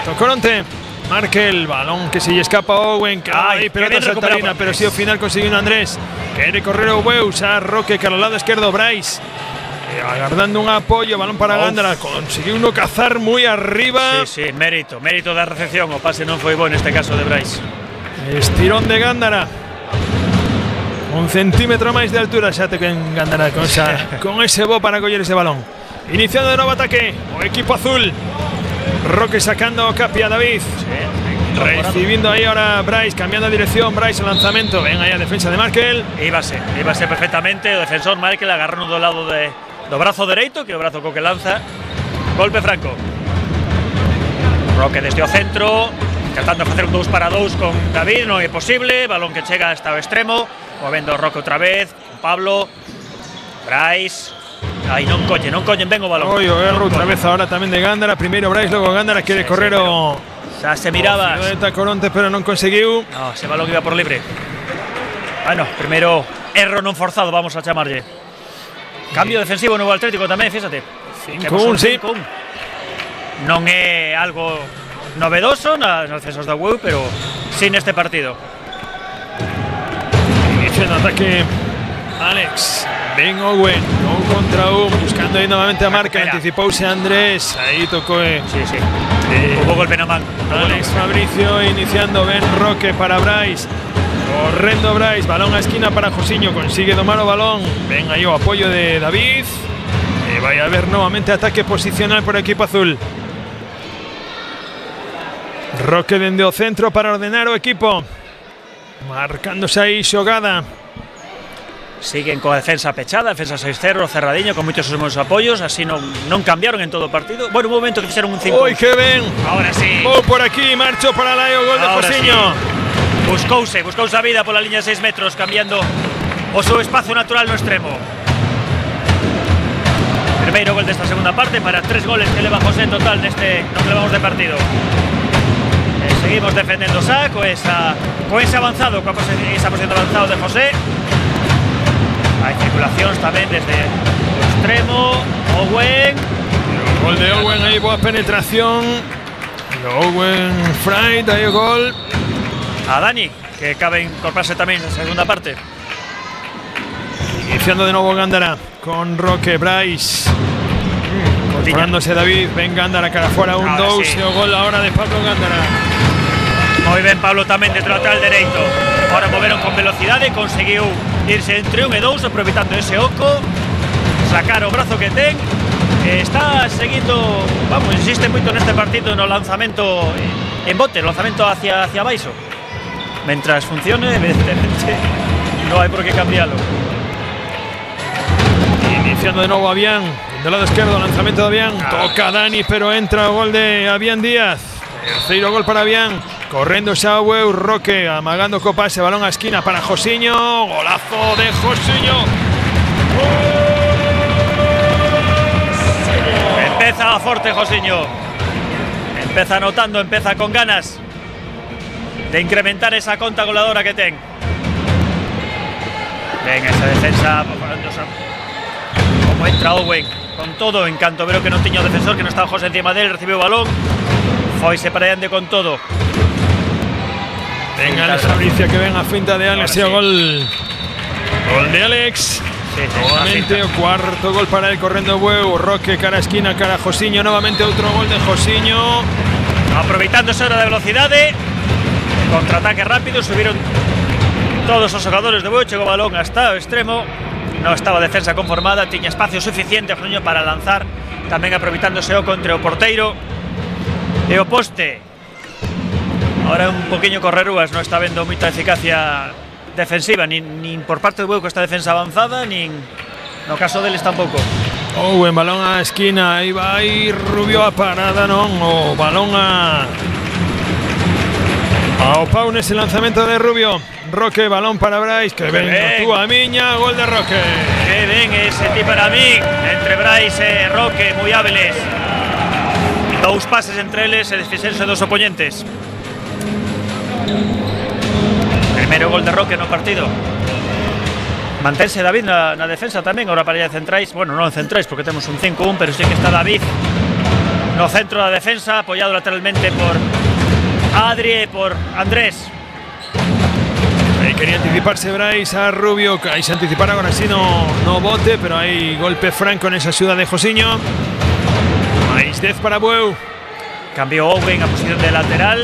Tocoronte. Marque el balón que se lle escapa a Owen. Ay, pelota saltarina, pero si ao final consiguiu Andrés. Quere correr o Weus a Roque, que ao lado esquerdo Brais. Agardando un apoio, balón para Gándara. Conseguiu no cazar moi arriba. Sí, mérito da recepción. O pase non foi bo neste caso de Brais. Estirón de Gándara. Un centímetro máis de altura xa te quen Gándara con ese bo para coller ese balón. Iniciando de novo ataque o equipo azul. Roque sacando Capi a David. Recibiendo ahí ahora Brais, cambiando de dirección. Brais el lanzamento. Ven ahí a defensa de Markel. Íbase perfectamente. O defensor Markel agarrando do lado do brazo dereito, que é o brazo co que lanza. Golpe franco. Roque desde o centro, tratando de facer un 2 para 2 con David, non é posible. Balón que chega hasta o extremo. Movendo Roque outra vez, Pablo, Brais. Aí non collen ben o balón. Erro outra vez ahora tamén de Gándara. Primeiro Brais, logo Gándara quere correr o. Xa se miraba. O Tocoronte, pero non conseguiu. No, ese balón iba por libre. Bueno, primeiro erro non forzado, vamos a chamarlle. Cambio defensivo no Atlético tamén, fíxate. 5-1, sí. Non é algo novedoso nas defensas da UEU, pero sí neste partido. Iniciando ataque Alex. Ben Owen, 1 contra 1, buscando aí novamente a marca. Anticipouse Andrés, aí tocou. Sí. Hubo golpe na man. Alex Fabricio iniciando. Ben Roque para Brais. Correndo Brais, balón a esquina para Josiño, consigue domar o balón. Ven aí o apoio de David. E vai a haber novamente ataque posicional por equipo azul. Roque dende o centro para ordenar o equipo. Marcándose aí xogada. Siguen coa defensa pechada, defensa 6-0, cerradiño, con moitos os apoios, así non cambiaron en todo o partido. Bueno, un momento que fixeron un 5. Oi, que ben. Ahora sí. Vou por aquí, marcho para lá e o gol de Josiño. Sí. Buscouse a vida pola liña de 6 metros, cambiando o seu espacio natural no extremo. Primeiro gol desta segunda parte para 3 goles que leva José en total neste no que levamos de partido. Seguimos defendendo xa co ese avanzado, esa posición de avanzado de José. Hai circulacións tamén desde o extremo. Owen. O gol de Owen, aí boa penetración. Owen Fright, aí o gol. A Dani, que cabe incorporarse tamén na segunda parte. Iniciando de novo Gándara con Roque, Brais. Incorporándose David, ven Gándara cara fora, 1-2 sí. E o gol ahora de Pablo Gándara. Moi ben Pablo tamén dentro do lateral dereito. Ahora moveron con velocidade, conseguiu irse entre 1 e 2, aproveitando ese oco, sacar o brazo que ten. Está seguindo, vamos, insiste moito neste partido no lanzamento en bote, lanzamento hacia baixo. Mentras funcione, evidentemente, non hai por que cambiarlo. Iniciando de novo Avián, del lado izquierdo, lanzamento de Avián. Toca Dani, pero entra o gol de Avián Díaz. Terceiro gol para Avián. Corriendo Sauer, Roque amagando copa, ese balón a esquina para Josiño. Golazo de Josiño. Empieza fuerte Josiño. Empieza anotando, empieza con ganas de incrementar esa conta goleadora que ten. Venga, esa defensa. Como entra Owen. Con todo encanto. Veo que no tiño defensor, que no estaba José encima de él. Recibió el balón. Foise para allá con todo. Venga, Alex Fabricia, que venga, finta de Alex. Sí. Gol de Alex. Sí, nuevamente, cuarto gol para él, corriendo Bueu. Roque, cara a esquina, cara a Josiño. Nuevamente otro gol de Josiño. Aproveitándose ahora de velocidad. Contraataque rápido. Subieron todos los jugadores de Bueu. Llegó balón hasta el extremo. No estaba defensa conformada. Tenía espacio suficiente Josiño para lanzar. También aproveitándose o contra o porteiro. E o poste. Ahora un poquinho correrúas, no está vendo moita eficacia defensiva, nin por parte do Bueu, esta defensa avanzada, nin no caso deles tampouco. En balón a esquina, aí vai Rubio a parada, non? O balón ao pau nese lanzamento de Rubio. Roque, balón para Brais, que ven tú a miña, gol de Roque. Que ben ese ti para mí, entre Brais e Roque, moi hábiles. Dous pases entre eles e desfixense dos oponentes. Primeiro gol de Roque no partido. Mantense David na defensa tamén. Ahora para allá de centrais. Bueno, non centrais porque temos un 5-1, pero sí que está David no centro da defensa, apoyado lateralmente por Adri e por Andrés. Ahí quería anticiparse Brais a Rubio. Ahí se anticiparon, ahora sí no bote, pero hay golpe franco en esa ciudad de Josiño. Mais 10 para Bueu. Cambió Owen a posición de lateral.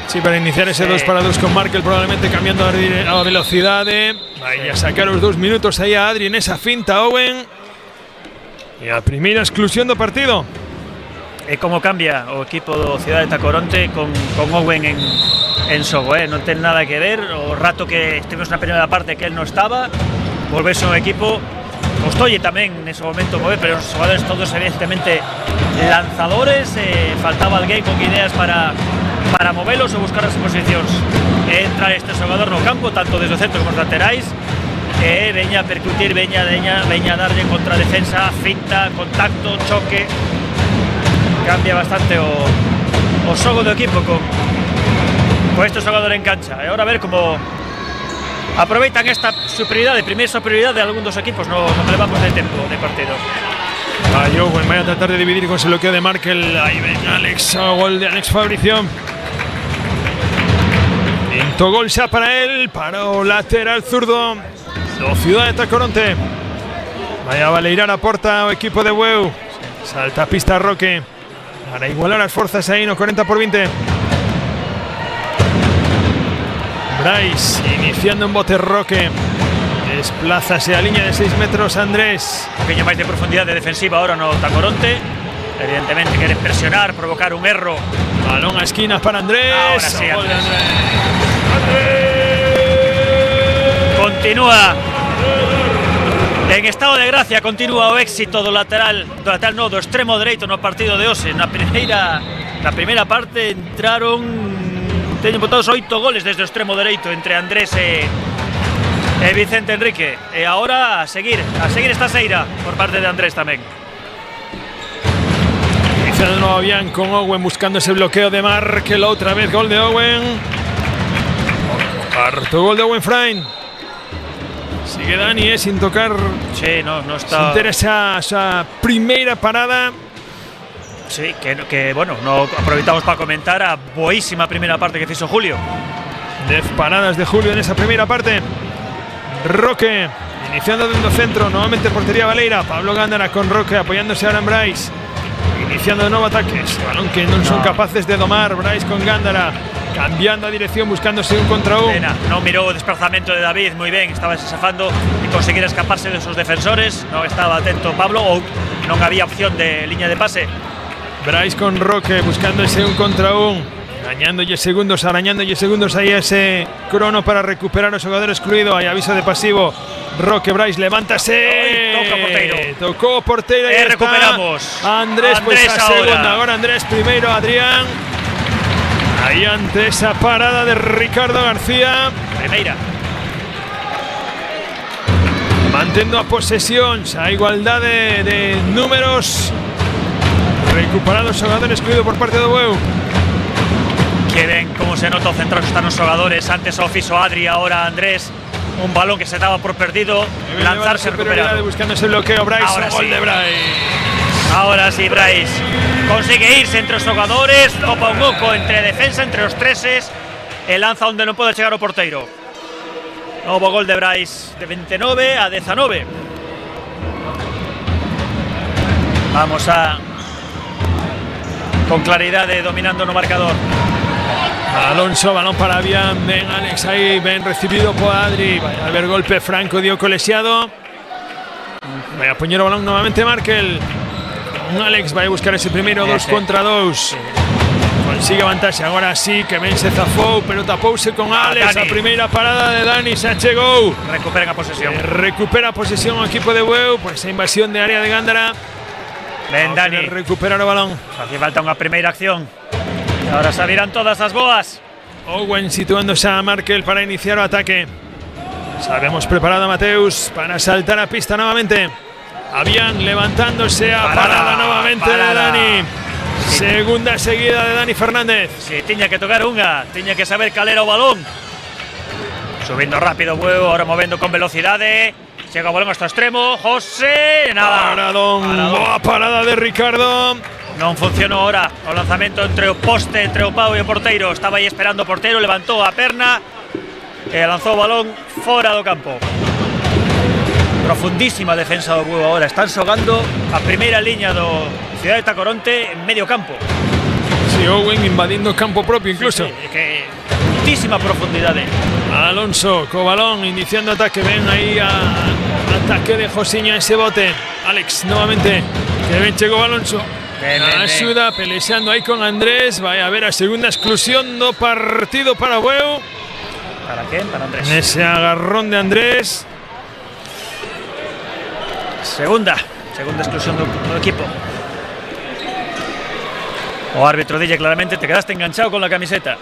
Sí, para iniciar ese 2-2 con Markel, probablemente cambiando a velocidad. Vaya a sacar los 2 minutos ahí a Adri en esa finta, Owen. E a primeira exclusión do partido. E como cambia o equipo do Cidade de Tacoronte con Owen en xogo, non ten nada que ver. O rato que estivemos na primeira parte que él non estaba, volvese un equipo. Costolle tamén nese momento mover, pero os xogadores todos evidentemente lanzadores. Faltaba alguén con ideas para movelos ou buscar as posicións. Entra este xogador no campo, tanto desde o centro como os laterais, e veña a percutir, veña a darlle contra a defensa, finta, contacto, choque. Cambia bastante o xogo do equipo con este xogador en cancha. E agora a ver como aproveitan esta superioridade, primeira superioridade de algún dos equipos no que levamos de tempo de partido. Owen vai a tratar de dividir con ese bloqueo de Markel. Ahí ven Alex, gol de Alex Fabricio. Quinto gol xa para él, para o lateral zurdo do Cidade de Tacoronte. Vai a valeirar a porta o equipo de Bueu. Salta a pista Roque para igualar as forzas aí no 40/20. Brais iniciando un bote Roque. Desplázase a línea de 6 metros Andrés. Un poquinho máis de profundidade defensiva ahora no Tacoronte. Evidentemente quere presionar, provocar un erro. Balón a esquinas para Andrés. Ahora sí, Andrés. Continúa en estado de gracia, continúa o éxito do lateral no, do extremo dereito no partido de hoxe. Na primeira parte entraron, teñen botados 8 goles desde o extremo dereito entre Andrés e Vicente Enrique. E agora a seguir esta seira por parte de Andrés tamén. Inicia de nuevo bien con Owen buscando ese bloqueo de Markel. Otra vez gol de Owen. Cuarto gol de Owen Frain. Sigue Dani sin tocar. Sí, no está. Sin ter esa primeira parada. Sí, que bueno, no aproveitamos para comentar a boísima primeira parte que fixo Julio. 10 paradas de Julio en esa primeira parte. Roque iniciando dentro centro, nuevamente portería Valeira. Pablo Gándara con Roque apoyándose ahora en Brais. Iniciando de nuevo ataques, balón que no son capaces de domar. Brais con Gándara, cambiando a dirección, buscándose un contra un. No miró o desplazamento de David moi ben, estaba desafando e conseguir escaparse de esos defensores. Non estaba atento Pablo ou non había opción de línea de pase. Brais con Roque buscando ese un contra un, arañándolle segundos ahí ese crono para recuperar al jugador excluido. Hay aviso de pasivo. Roque, Brais, levántase. Tocó porteiro. Y recuperamos. Andrés pues a segunda. Ahora Andrés primero, Adrián. Ahí ante esa parada de Ricardo García. Primeira. Mantendo a posesión, a igualdad de números. Recuperado o xogador excluído por parte do Bueu. Que ven como se nota o central que están os xogadores. Antes o fiso Adri, ahora Andrés. Un balón que se daba por perdido. Lanzarse, recuperado. Buscando ese bloqueo, Bryce. Ahora Gol sí. de Bryce. Ahora sí, Bryce consigue irse entre os xogadores. Topa un oco entre defensa, entre os treses. E lanza onde non pode chegar o porteiro. Novo gol de Bryce de 29 a 19. Vamos a con claridade dominando no marcador. Alonso, balón para Avian. Ben Alex ahí, ben recibido por Adri. Vaya a ver golpe franco, dio colexiado. Vaya a poñer o balón novamente Markel. Alex vai a buscar ese primeiro 2 contra 2. Consigue vantaxe, agora sí que ben se zafou, pero tapouse con Alex. A primeira parada de Dani, se achegou. Recuperan a posesión. Recupera a posesión o equipo de Bueu por esa invasión de área de Gándara. Ben Dani. Recuperar o balón. Hace falta unha primeira acción. Ahora sabirán todas as boas. Owen situándose a Markel para iniciar o ataque. Sabemos preparado a Mateus para saltar a pista nuevamente. Avian levantándose a parada nuevamente de Dani. Segunda seguida de Dani Fernández. Si tiña que tocar unha, tiña que saber cal era o balón. Subindo rápido Bueu, ahora movendo con velocidade. Chega o balón hasta o extremo. José, nada. Paradón. Boa parada de Ricardo. Non funcionou ahora o lanzamento entre o poste, entre o pau e o porteiro. Estaba aí esperando o porteiro, levantou a perna e lanzou o balón fora do campo. Profundísima defensa do Bueu ahora. Están xogando a primeira liña do Ciudad de Tacoronte en medio campo. Sí, Owen invadindo campo propio incluso. Sí, que muchísima profundidade. Alonso co balón iniciando ataque. Ven aí a ataque de Josiño ese bote. Alex nuevamente. Que ben chegou Alonso. Axuda, pelexando aí con Andrés. Vai a ver a segunda exclusión do partido para Bueu. Para quen? Para Andrés. Ese agarrón de Andrés. Segunda exclusión do equipo. O árbitro dille claramente: te quedaste enganchado con la camiseta.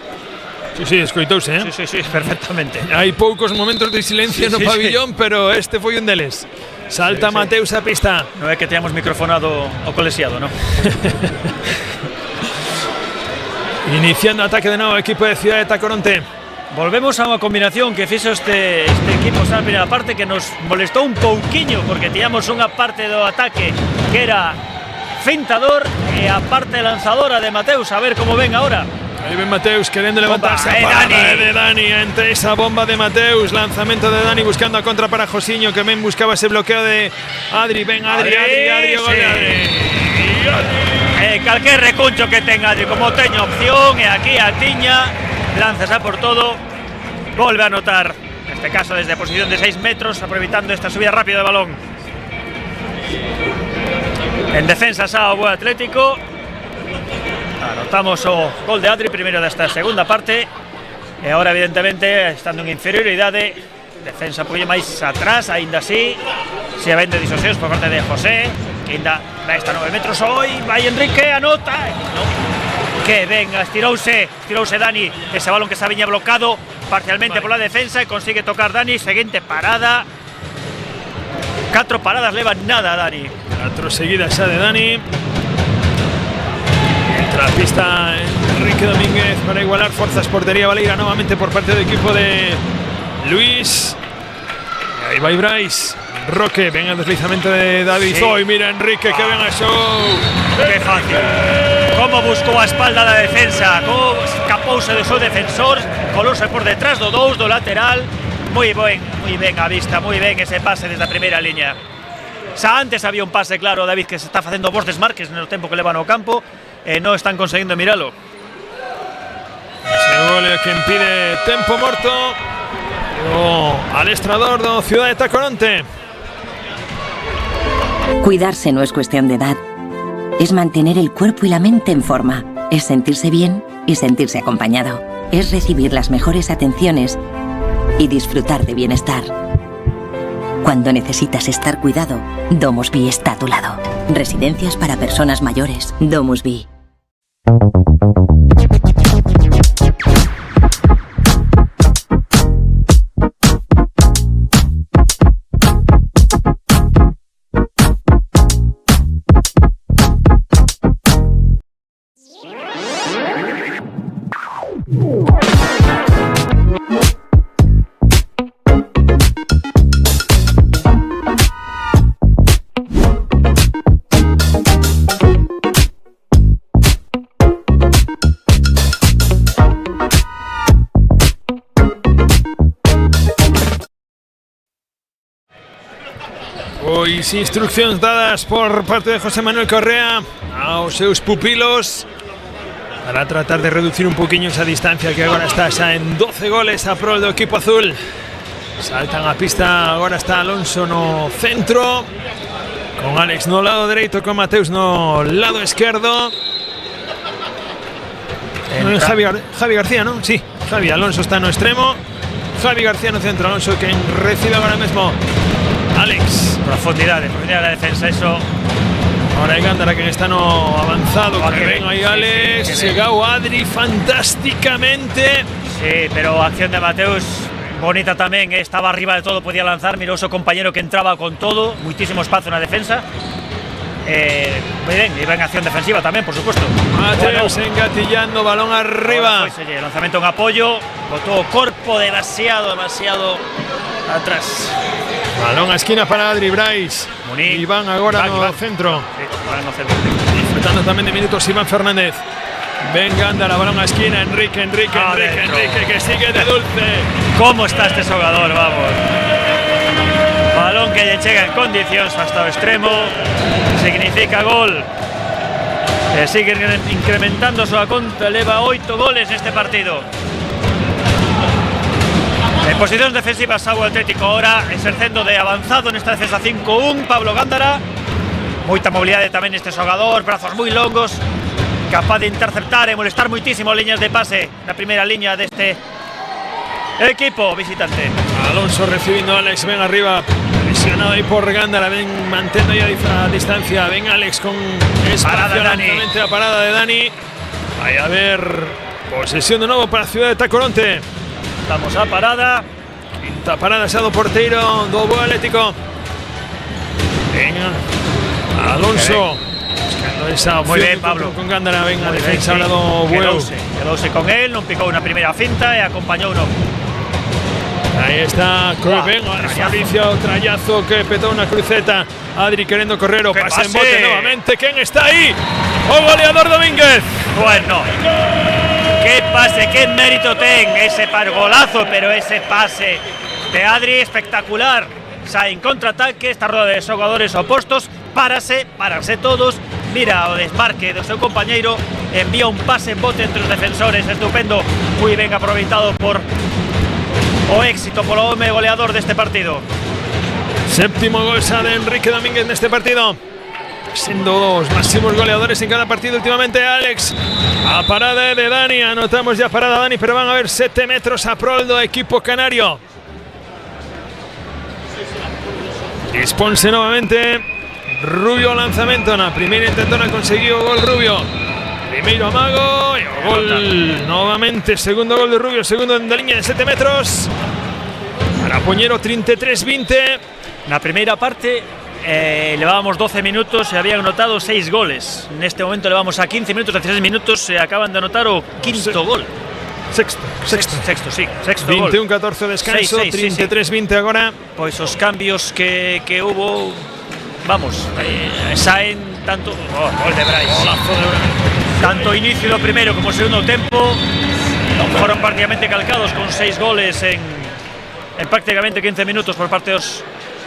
Sí, escoitouse, eh? Sí, perfectamente. Hai poucos momentos de silencio no pabillón, pero este foi un deles. Salta Mateus a pista. Non é que teamos microfonado o colexiado, non? Iniciando ataque de novo equipo de Ciudad de Tacoronte. Volvemos a unha combinación que fixo este equipo na primeira parte, que nos molestou un pouquiño, porque tiñamos unha parte do ataque que era fintador e a parte lanzadora de Mateus. A ver como ven ahora. Aí ven Mateus querendo levantarse. De Dani entre esa bomba de Mateus. Lanzamento de Dani buscando a contra para Josiño, que ben buscaba ese bloqueo de Adri. Ven Adri, gol de Adri. Calquer recuncho que tenga Adri, como teña opción, e aquí a tiña, lanzas a por todo. Volve a anotar, en este caso desde posición de 6 metros, aproveitando esta subida rápida de balón. En defensa xa o Bueu Atlético. Anotamos o gol de Adri, primeiro desta segunda parte. E agora, evidentemente, estando en inferioridade, defensa un pouco máis atrás, aínda así. Se vende disosións por parte de José, que ainda está a 9 metros hoy. Vai Enrique, anota. No. Que venga, estirouse Dani. Ese balón que se viña bloqueado parcialmente por la defensa e consigue tocar Dani. Seguinte parada. 4 paradas levan nada a Dani. 4 seguidas xa de Dani. Entra a pista Enrique Domínguez para igualar forzas. Portería Valeira nuevamente por parte del equipo de Luis. Y ahí va Bryce. Roque, venga el deslizamiento de David. Hoy mira Enrique, que venga show. Qué fácil. Como buscou a espalda da defensa, como escapouse do seu defensor, colouse por detrás do 2 do lateral. Moi ben a vista, moi ben ese pase desde a primeira liña. Xa antes había un pase claro, David, que se está facendo bons desmarques no tempo que levan ao campo e non están conseguindo miralo. Ese gol que impide tempo morto al estrador do Ciudad de Tacoronte. Cuidarse no es cuestión de edad. Es mantener el cuerpo y la mente en forma. Es sentirse bien y sentirse acompañado. Es recibir las mejores atenciones y disfrutar de bienestar. Cuando necesitas estar cuidado, DomusVi está a tu lado. Residencias para personas mayores. DomusVi. Pois instruccións dadas por parte de José Manuel Correa aos seus pupilos para tratar de reducir un poquinho esa distancia que agora está xa en 12 goles a prol do equipo azul. Saltan a pista, agora está Alonso no centro, con Alex no lado dereito, con Mateus no lado esquerdo. Javi García, ¿no? Sí, Javi. Alonso está no extremo, Javi García no centro. Alonso quen recibe agora mesmo Alex. Profundidad de la defensa, eso. Ahora hay Gándara que está no avanzado. Que ven ahí Alex, chegou Adri fantásticamente. Sí, pero acción de Mateus bonita tamén, estaba arriba de todo, podía lanzar, mirou o seu compañero que entraba con todo, muitísimo espazo na defensa. Moi ben, e ben acción defensiva tamén, por supuesto. Mateus engatillando, balón arriba. Pois, oye, lanzamento en apoyo, botou o corpo demasiado atrás. Balón a esquina para Adri Brais. Iván agora no centro. Sí, agora no centro. Disfrutando tamén de minutos Iván Fernández. Ven Gándara, balón a esquina, Enrique que sigue de dulce. ¿Cómo está este xogador? Vamos. Balón que lle chega en condicións hasta o extremo. Significa gol. Sigue incrementando a súa conta, leva 8 goles neste partido. En posicións defensivas Sau Atlético ahora exercendo de avanzado nesta defensa 5-1. Pablo Gándara, moita mobilidade tamén neste xogador, brazos moi longos, capaz de interceptar e molestar moitísimo líneas de pase na primeira liña deste equipo visitante. Alonso recibiendo a Alex, ven arriba, presionado ahí por Gándara, ven mantendo ahí a distancia, ven Alex con espacio, lanzamiento a parada de Dani. Vai a ver posesión de novo para a ciudad de Tacoronte. Estamos a parada. Quinta parada xa do porteiro do Boa Atlético. Venga, Alonso. Buscando esa opción. Muy bien, Pablo. Con Gándara, venga, defensa ahora do Bueu. Quedouse con él, non picou unha primeira finta e acompañou uno. Ahí está, venga, Fabricio, trayazo que petó una cruceta. Adri queriendo correr o pase en bote nuevamente. ¿Quién está ahí? ¡O goleador Domínguez! Bueno. ¡Qué pase, qué mérito ten ese golazo, pero ese pase de Adri espectacular! Sai en contraataque, esta roda de xogadores opostos, parase todos, mira o desmarque do seu compañeiro, envía un pase en bote entre os defensores, estupendo, moi ben aproveitado por o éxito polo home goleador deste partido. Séptimo gol xa de Enrique Domínguez neste partido, siendo los máximos goleadores en cada partido últimamente. Alex, a parada de Dani, anotamos ya parada Dani, pero van a haber 7 metros a prol do equipo canario. Disponse nuevamente, Rubio lanzamento, na primeira intentona conseguiu o gol Rubio. Primeiro amago e o gol novamente, segundo gol de Rubio, segundo en la línea de 7 metros. Para Poñero 33-20. Na primeira parte levábamos 12 minutos e habían anotado 6 goles. Neste momento levamos a 15 minutos, 16 minutos e acaban de anotar o quinto gol. Sexto gol. 21-14 descanso, 33-20 agora. Pois os cambios que hubo, vamos, saen tanto gol de Brais. Tanto inicio do primeiro como segundo tempo foron prácticamente calcados, con 6 goles en prácticamente 15 minutos por parte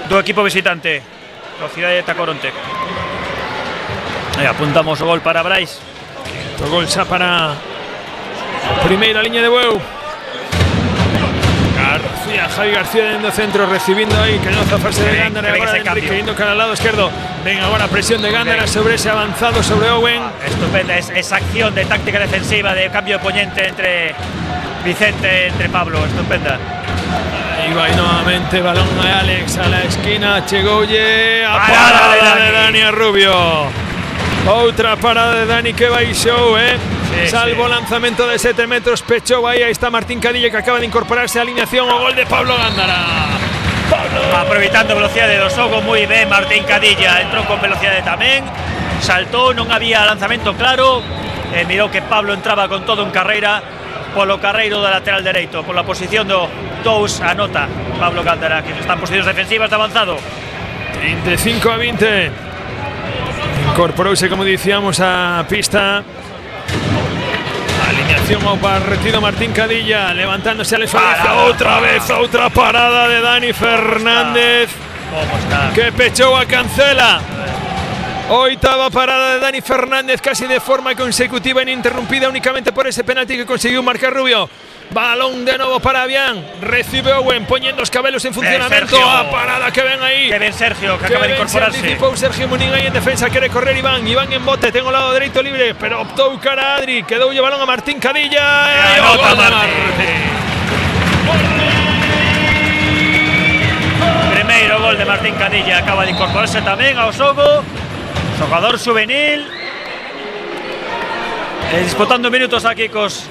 do equipo visitante, da cidade de Tacoronte. Apuntamos o gol para Brais. O gol xa para primeira liña de Bueu. Javi García dentro centro, recibiendo ahí, queriendo zafarse de Gándara. Ahora Enrique yendo cara al lado izquierdo. Venga, ahora presión de Gándara sobre ese avanzado, sobre Owen. Estupenda esa acción de táctica defensiva, de cambio de poniente entre Vicente, entre Pablo, estupenda. Ahí va nuevamente, balón a Alex a la esquina, Chegoulle, a parada de Dani a Rubio. Otra parada de Dani que baixou, salvo lanzamento de 7 metros, pechou aí está Martín Cadilla, que acaba de incorporarse a alineación. O gol de Pablo Gándara. Aproveitando velocidade do xogo, moi ben Martín Cadilla, entrou con velocidade tamén, saltou, non había lanzamento claro, mirou que Pablo entraba con todo en carreira polo carreiro do lateral dereito, pola posición do 2 anota Pablo Gándara, que está en posicións defensivas de avanzado. 35-20. Incorporouse, como dicíamos, a pista. Alineación ao partido Martín Cadilla, levantándose Alex Fabricio. Otra vez, outra parada de Dani Fernández. ¿Cómo está? Que pechou a Cancela. Oitava parada de Dani Fernández, casi de forma consecutiva, ininterrumpida únicamente por ese penalti que consiguió marcar Rubio. Balón de nuevo para Avián. Recibe Owen, poniendo los cabelos en funcionamiento. A parada que ven ahí. Que ven Sergio, que acaba de incorporarse. Anticipó Sergio Munín ahí en defensa. Quiere correr Iván. Iván en bote. Tengo el lado derecho libre, pero optó cara a Adri. Quedó el balón a Martín Cadilla. Y anota Martín. Primeiro gol de Martín Cadilla. Acaba de incorporarse también a Osogo. Jugador juvenil. Disputando minutos aquí cos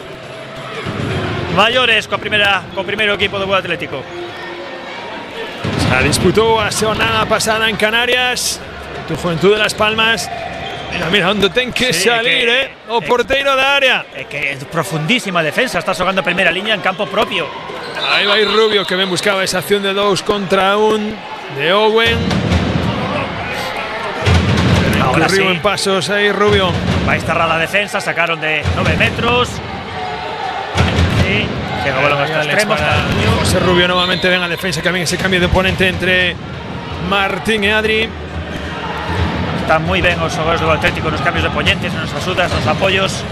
maiores co primeiro equipo do Bueu Atlético. Se disputó a semana pasada en Canarias. Tu Juventud de Las Palmas. Mira onde ten que salir, o porteiro da área. Que es profundísima defensa. Está xogando a primeira liña en campo propio. Ahí va Rubio, que ben buscaba esa acción de 2 contra 1 de Owen. Ahora sí. En pasos ahí Rubio. Va a instalar la defensa, sacaron de 9 metros. Sí, llega balón hasta extremos. José Rubio nuevamente ven a defensa, que ven ese cambio de oponente entre Martín y Adri. Están muy bien los jugadores del Atlético, los cambios de oponentes, nos ayudas, los apoyos.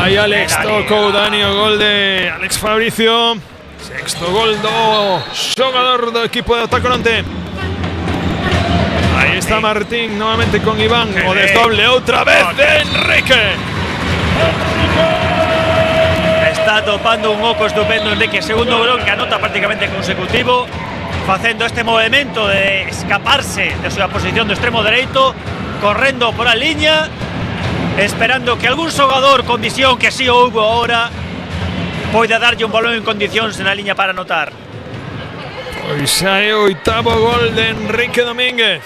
Ahí Alex tocó Dani, o gol de Alex Fabricio. Sexto gol do xogador do equipo de Otacoronte. Ahí está Martín nuevamente con Iván. O desdoble otra vez de Enrique. Está topando un oco estupendo Enrique. Segundo gol que anota prácticamente consecutivo, haciendo este movimiento de escaparse de su posición de extremo derecho, corriendo por la línea, esperando que algún xogador con visión, que sí hubo ahora, pueda darle un balón en condiciones en la línea para anotar. Pois hai o oitavo gol de Enrique Domínguez.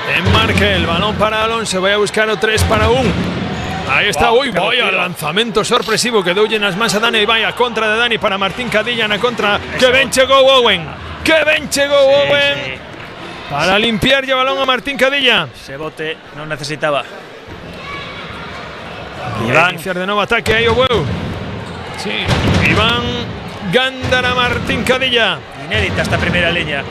Enmarque el balón para Alonso. Voy a buscar o 3 para 1. Ahí está. Uy, vaya lanzamento sorpresivo que doulle nas mans a Dani. Vaya contra de Dani para Martín Cadilla na contra. Eso. Que ben chegou Owen. Que ben chegou Owen. Sí. Para limpiar el balón a Martín Cadilla. Ese bote no necesitaba. Iván. Iniciar de nuevo ataque ahí o Bueu. Sí. Iván Gándara, Martín Cadilla. Inédita esta primera línea.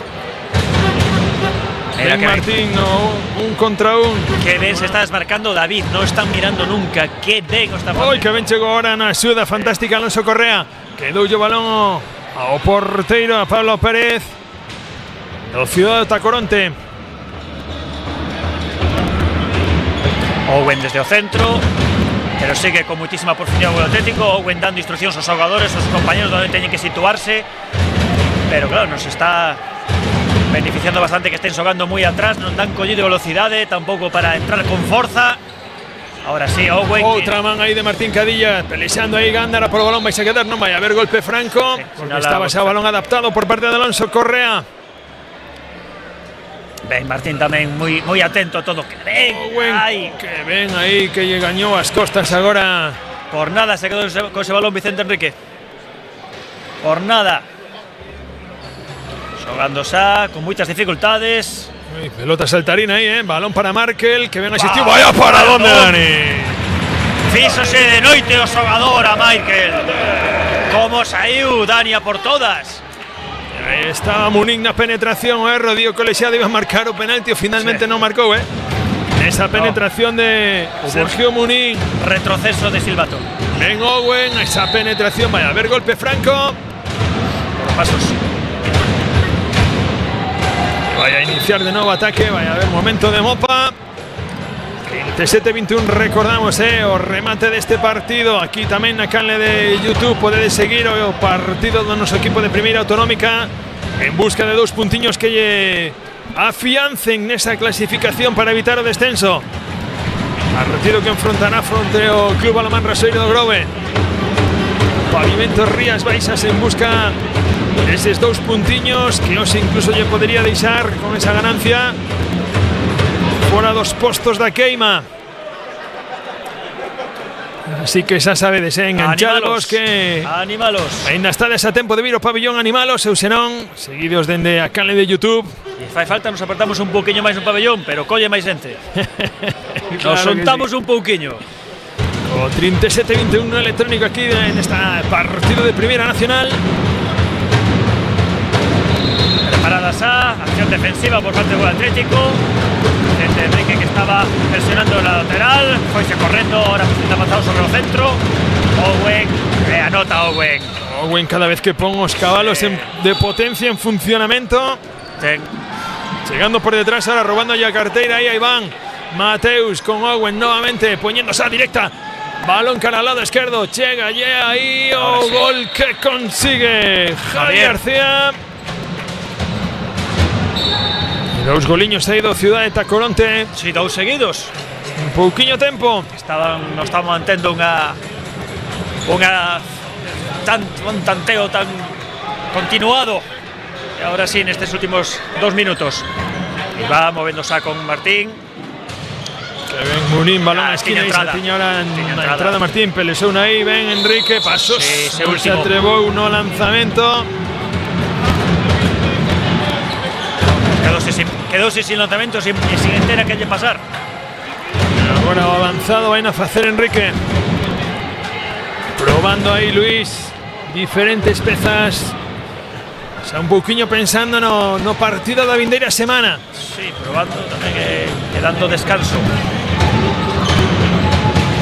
Bien Martín, no, 1 contra 1. Que ben se está desmarcando David, no están mirando nunca. Que ben está facendo. Oi, que ben chegou ahora na axuda fantástica Alonso Correa. Quedou o balón ao porteiro, a Pablo Pérez do Ciudad de Otacoronte. Owen desde o centro, pero sigue con muchísima profundidad o Atlético. Owen dando instrucciones a los jugadores, a sus compañeros donde tienen que situarse. Pero claro, nos está beneficiando bastante que estén xogando muy atrás, non dan collido velocidade, tampouco para entrar con forza. Ahora sí, Owen. Outra man aí de Martín Cadilla, pelexando aí Gándara por o balón, vai a quedar, non vai a haber golpe franco, sí, porque estaba xa o balón adaptado por parte de Alonso Correa. Ben, Martín tamén moi atento a todo. Que ben, Owen, que ben aí, que lle gañou as costas agora. Por nada se quedou con ese balón Vicente Enrique. Por nada. Xogando xa, con moitas dificultades. Uy, pelota saltarina aí, balón para Markel, que ben asistiu. Vaya para donde Dani. Fíxose de noite o xogador a Markel. Como saiu Dani a por todas. Aí estaba Munín na penetración, o erro, dio colexiado, iba a marcar o penalti, finalmente non marcou, esa penetración de Sergio Munín. Retroceso de Silvato. Ben Owen, esa penetración, vaya a haber golpe franco. Por pasos. Vaya a iniciar de nuevo ataque, vaya a haber momento de mopa. 27-21, recordamos, o remate deste partido. Aquí tamén na canle de YouTube podedes seguir o partido do noso equipo de Primeira Autonómica en busca de 2 puntiños que lle afiancen nesa clasificación para evitar o descenso. Partido que enfrontará fronte ao Club Balonmán Rasoiro do Grove. Pavimento Rías Baixas en busca eses 2 puntiños que os incluso lle podería deixar con esa ganancia fora dos postos da queima. Así que xa sabedes, enganchados que animalos. Ainda estades a tempo de vir ao pabillón Animalos, eu senón, seguidos dende a canle de YouTube. E fai falta, nos apartamos un pouquiño máis no pabillón, pero colle máis xente. Nos juntamos un pouquiño. O 37-21 electrónico aquí nesta partido de Primeira Nacional. defensa, acción defensiva por parte del Atlético. Desde Enrique, que estaba presionando la lateral, foise correndo, ahora está avanzado sobre el centro. Owen, anota Owen. Owen, cada vez que pongo os caballos de potencia en funcionamiento. Llegando por detrás, ahora robando ya cartera. Ahí van Mateus con Owen nuevamente poniéndose a directa. Balón cara al lado izquierdo. Llega ahí. Gol que consigue Javi García. Y dos goliños ha ido Ciudad de Tacoronte. Sí, dos seguidos. Un pouquiño tempo. No estamos mantendo un tanteo tan continuado. Y ahora sí, en estos últimos 2 minutos. Y va moviéndose con Martín. Que ven Munín, balón a esquina y Satiña ahora en la entrada. Martín, pelesou ahí, ven Enrique, pasos. Sí, se atrevó uno lanzamiento. Quedóse sin lanzamiento, sin entera que haya pasar. Ahora avanzado, van a hacer Enrique. Probando ahí Luis diferentes pezas. O sea, un pouquiño pensando no partido da vindeira semana. Sí, probando también, dando descanso.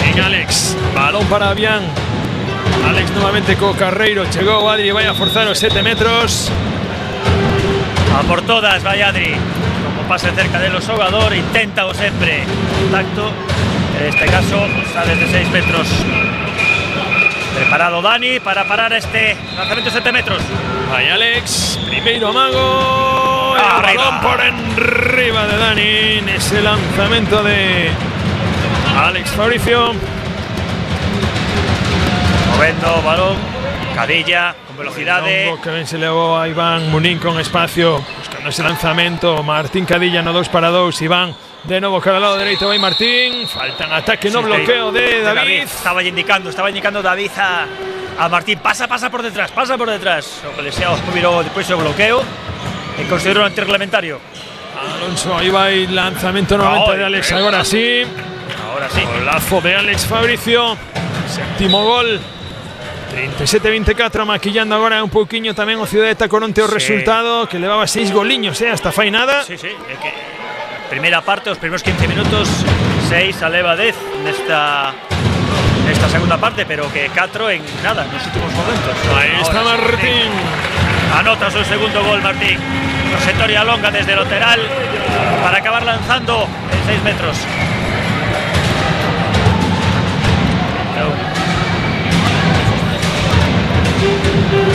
En Alex, balón para Avián. Alex nuevamente con Carreiro. Llegó Adri, vaya a forzar los 7 metros. A por todas, vaya Adri. Como pase cerca de los jugadores, intenta siempre contacto. En este caso, sale de 6 metros. Preparado Dani para parar este lanzamiento de 7 metros. Ahí Alex, primero amago. Balón por arriba de Dani en ese lanzamiento de Alex Fabricio. Moviendo balón, Cadilla con velocidad. Que bien se elevó a Iván Munín con espacio, buscando ese lanzamiento. Martín Cadilla, no 2 para 2. Iván de nuevo cara al lado derecho, va Martín. Falta en ataque, no bloqueo de David. Estaba indicando David a Martín. Pasa por detrás. O le sea miró después el bloqueo y consideró un antirreglamentario. Alonso, ahí va el lanzamiento nuevamente de Alex. Ahora sí. Golazo de Alex Fabricio. Séptimo gol. 37-24, maquillando ahora un pouquiño tamén o Ciudad de Tacoronte o resultado, que levaba 6 goliños, hasta fai nada. Sí, que primeira parte, os primeiros 15 minutos, 6 a leva 10 nesta segunda parte, pero que 4 en nada, nos últimos momentos. Ahí está Martín. Anota su segundo gol Martín. Trayectoria longa desde el lateral para acabar lanzando en 6 metros.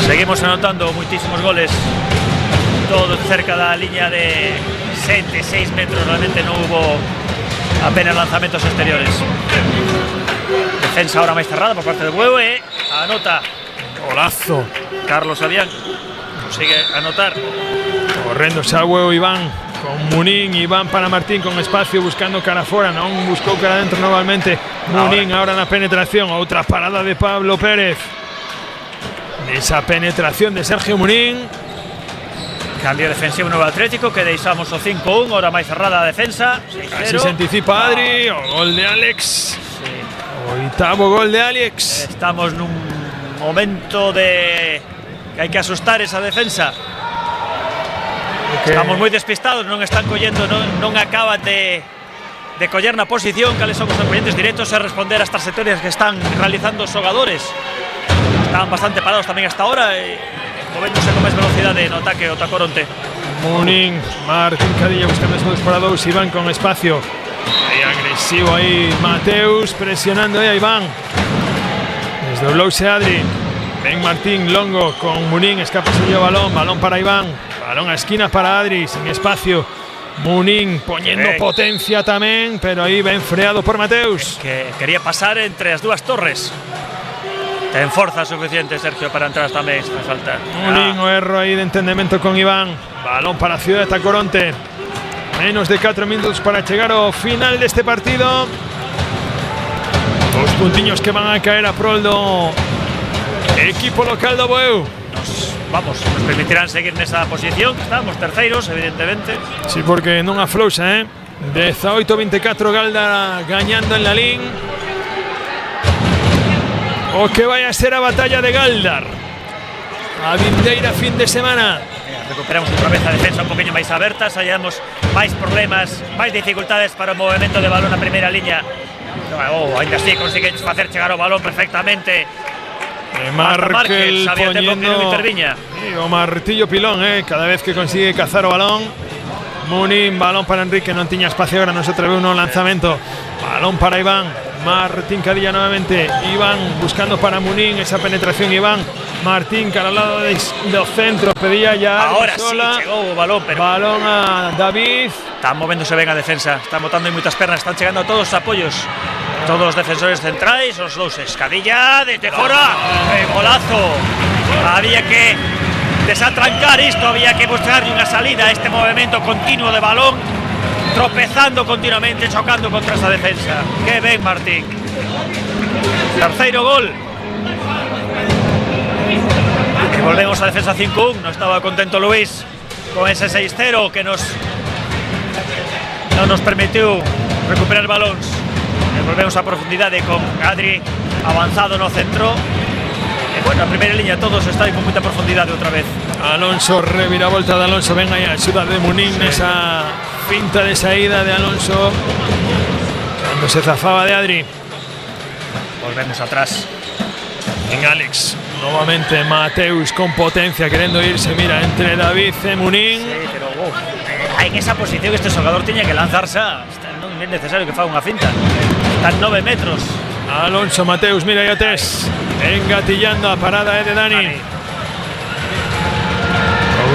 Seguimos anotando muchísimos goles, todos cerca de la línea de 6 metros. Realmente no hubo apenas lanzamientos exteriores. Defensa ahora más cerrada por parte del Huevo. Anota. Golazo. Carlos Avián consigue anotar. Correndo xa Huevo Iván con Munín. Iván para Martín con espacio, buscando cara afuera. No buscó cara adentro nuevamente. Munín ahora en la penetración. Otra parada de Pablo Pérez. Esa penetración de Sergio Munín. Cambio defensivo nuevo Atlético, que deixamos o 5-1, ahora máis cerrada a defensa. 6-0. Así se anticipa Adri, o gol de Alex. Sí. O octavo gol de Alex. Estamos nun momento de que hai que asustar esa defensa. Estamos moi despistados, non están collendo, non acaban de coller na posición cales son os apoiantes directos e responder a estas sectorias que están realizando os xogadores. Estaban bastante parados tamén hasta ahora, movéndose con máis velocidade no ataque o Tacoronte. Munín, Martín Cadilla buscando esos 2 para 2, Iván con espacio. Ahí agresivo ahí Mateus, presionando ahí a Iván. Desdoblouse Adri. Ven Martín, Longo con Munín, escapa suyo balón para Iván. Balón a esquina para Adri, sin espacio. Munín poniendo potencia tamén, pero aí ben freado por Mateus. Que quería pasar entre as dúas torres. Ten forza suficiente Sergio para entrar tamén, se fai falta. Munín, o erro aí de entendemento con Iván. Balón para Ciudad de Tacoronte. Menos de 4 minutos para chegar ao final deste partido. 2 puntiños que van a caer a prol do equipo local do Bueu. Nos permitirán seguir nesa posición. Estamos terceiros, evidentemente. Sí, porque non aflouxa, 18-24 Galda gañando en la LIN. O que vai a ser a batalla de Galdar. A vindeira fin de semana. recuperamos outra vez a defensa un poquinho máis aberta, hallamos máis problemas, máis dificultades para o movimento de balón na primeira liña. Ainda así consiguen facer chegar o balón perfectamente. Markel poniendo o martillo pilón, cada vez que consigue cazar o balón. Munin, balón para Enrique, non tiña espacio agora, nos outra vez un lanzamento. Balón para Iván, Martín Cadilla nuevamente. Iván buscando para Munin, esa penetración Iván. Martín cara al lado do centro, pedía ya ahora sola. Sí, chegou o balón, pero balón a David. Están movéndose ben a defensa, están botando en moitas pernas, están chegando a todos os apoios. Todos os defensores centrais, os dous Escadilla desde fora, golazo. Había que desatrancar isto, había que buscarle unha salida a este movimento continuo de balón, tropezando continuamente, chocando contra esa defensa. Que ben, Martín. Terceiro gol. E volvemos a defensa 5-1, non estaba contento Luis con ese 6-0 que non nos permitiu recuperar balóns. Volvemos a profundidade con Adri avanzado no centro. Bueno, a primeira liña todos están con moita profundidade outra vez. Alonso, reviravolta de Alonso, ven aí a axuda de Munin, esa finta de saída de Alonso cando se zafaba de Adri. Volvemos atrás en Alex, novamente Mateus con potencia queriendo irse, mira, entre David e Munin. Sí, pero en esa posición este xogador tiña que lanzarse, non é necesario que faga unha finta. Están 9 metros. Alonso, Mateus, mira ya tres. Engatillando a parada de Dani.